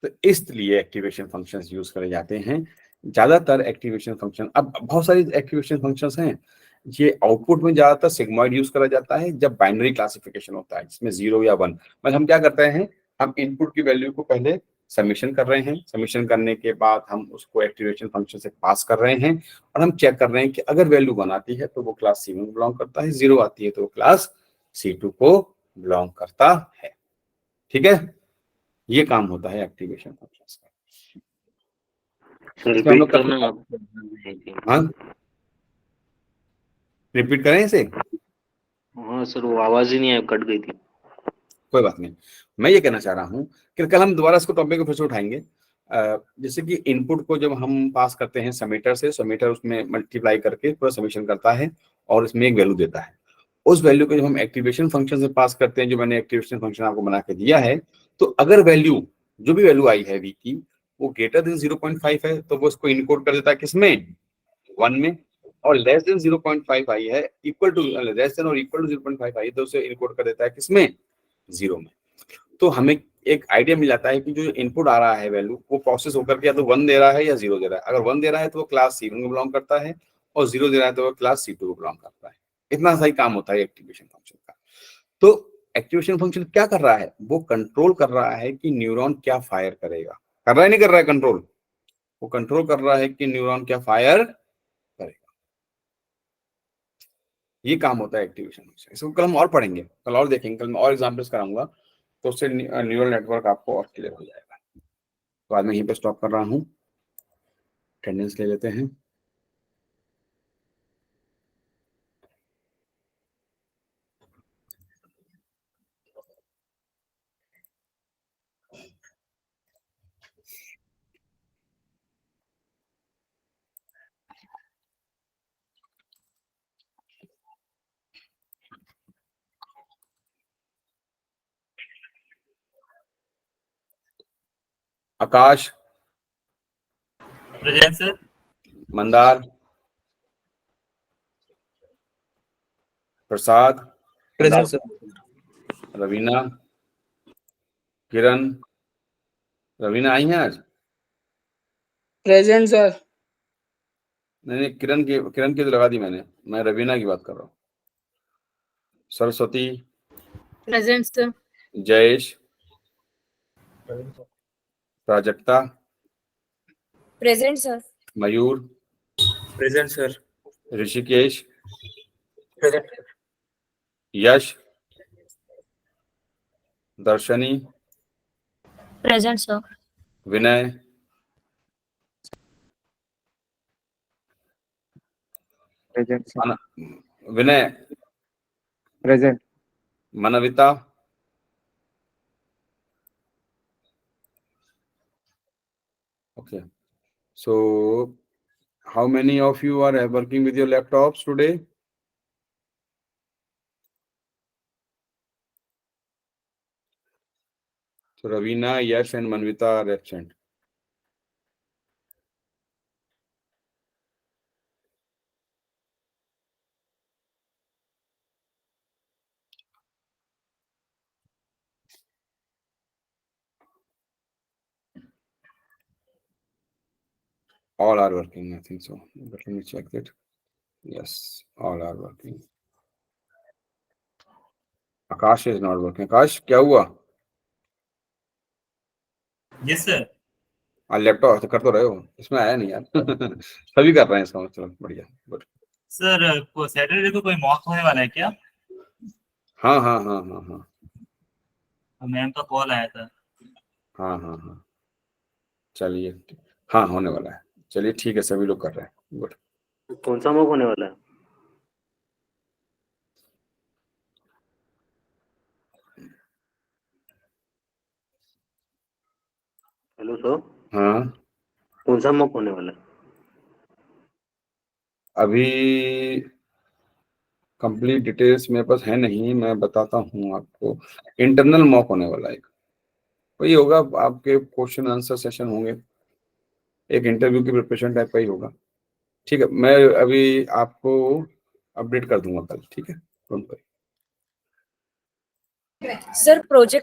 तो इसलिए एक्टिवेशन फंक्शंस यूज करे जाते हैं ज्यादातर। एक्टिवेशन फंक्शन, अब बहुत सारी एक्टिवेशन फंक्शंस हैं, ये आउटपुट में ज्यादातर सिग्मॉइड यूज करा जाता है जब बाइनरी क्लासिफिकेशन होता है जिसमें 0 या 1। मतलब हम क्या करते हैं, हम इनपुट की वैल्यू को पहले सबमिशन कर रहे हैं, सबमिशन करने के बाद हम उसको एक्टिवेशन फंक्शन से पास कर रहे हैं और हम चेक कर रहे हैं कि अगर वैल्यू 1 आती है तो वो क्लास C1 को बिलोंग करता है, 0 आती है तो वो क्लास C2 को बिलोंग करता है। ठीक है, ये काम होता है एक्टिवेशन फंक्शंस का। इसमें हम लोग रिपीट करना हाँ, रिपीट करें इसे? हाँ सर, वो आवाज ही नहीं आई, कट गई थी। कोई बात नहीं, मैं ये कहना चाह रहा हूँ कि कल हम दोबारा इसको टॉपिक को फिर से उठाएंगे। जैसे कि इनपुट को जब हम पास करते हैं सबमिटर से, सबमिटर उसमें मल्टीप्लाई करके पूरा सबमिशन करता है और इसमें एक वैल्यू देता है। उस वैल्यू को जब हम एक्टिवेशन फंक्शन से पास करते हैं, जो मैंने एक्टिवेशन फंक्शन आपको बना के दिया है, तो अगर वैल्यू, जो भी वैल्यू आई है v की, वो ग्रेटर देन 0.5 है तो वो उसको इनकोड कर देता है किसमें? 1 में। और लेस देन 0.5 आई है, इक्वल टू लेस देन और इक्वल टू 0.5 आई है तो उसे इनकोड कर देता है किसमें? 0 में। तो हमें एक आइडिया मिल जाता है कि जो इनपुट आ रहा है वैल्यू, वो प्रोसेस होकर के या तो 1 दे रहा है या 0 दे रहा है। अगर 1 दे रहा है तो वो क्लास C1 को बिलोंग करता है और 0 दे रहा है तो वो क्लास C2 को बिलोंग करता है। इतना सही काम होता है एक्टिवेशन फंक्शन का। तो एक्टिवेशन फंक्शन क्या कर रहा है? वो कंट्रोल कर रहा है कि न्यूरॉन क्या फायर करेगा। कर रहा है नहीं कर रहा है कंट्रोल? वो कंट्रोल कर रहा है कि न्यूरॉन क्या फायर करेगा। ये काम होता है एक्टिवेशन फंक्शन। इसको कल हम और पढ़ेंगे, कल और देखेंगे, कल मैं और एग्जांपल्स कराऊंगा तो उससे न्यूरल नेटवर्क आपको और क्लियर हो जाएगा। तो आज मैं यहीं पे स्टॉप कर रहा हूँ, अटेंडेंस ले लेते हैं। आकाश, प्रेजेंट सर। मंदार, प्रसाद, प्रेजेंट सर। रवीना, किरण। रवीना आई हैं आज? Present sir. नहीं, किरण की तो लगा दी मैंने, मैं रवीना की बात कर रहा हूँ। Saraswati, present sir. Jayesh, Prajakta, present sir. Mayur, Present, sir. Rishikesh, Yash, Darshani, present sir. Vinay, present sir. Vinay, present. Manvita, okay, so how many of you are working with your laptops today? So Ravina, Yash and Manvita are absent. All are working, I think so. But let me check that. Yes, all are working. Akash is not working. Akash, क्या हुआ? Yes, sir. Laptop तो कर तो रहे हो, इसमें आया नहीं यार। सभी कर रहे हैं इसका मतलब, बढ़िया, गुड। सर को सैटरडे को कोई मॉक होने वाला है क्या? हाँ हाँ हाँ हाँ हाँ मैम का कॉल आया था। हाँ हाँ हाँ, चलिए, हाँ होने वाला है, चलिए ठीक है, सभी लोग कर रहे हैं, गुड। कौन सा मॉक होने वाला है? हेलो सर, हाँ, कौन सा मॉक होने वाला है? अभी कंप्लीट डिटेल्स मेरे पास है नहीं, मैं बताता हूँ आपको। इंटरनल मॉक होने वाला है, वही होगा, आपके क्वेश्चन आंसर सेशन होंगे, एक इंटरव्यू की प्रिपरेशन टाइप का ही होगा। ठीक है, मैं अभी आपको अपडेट कर दूंगा कल, ठीक है, डोंट वरी। Sir project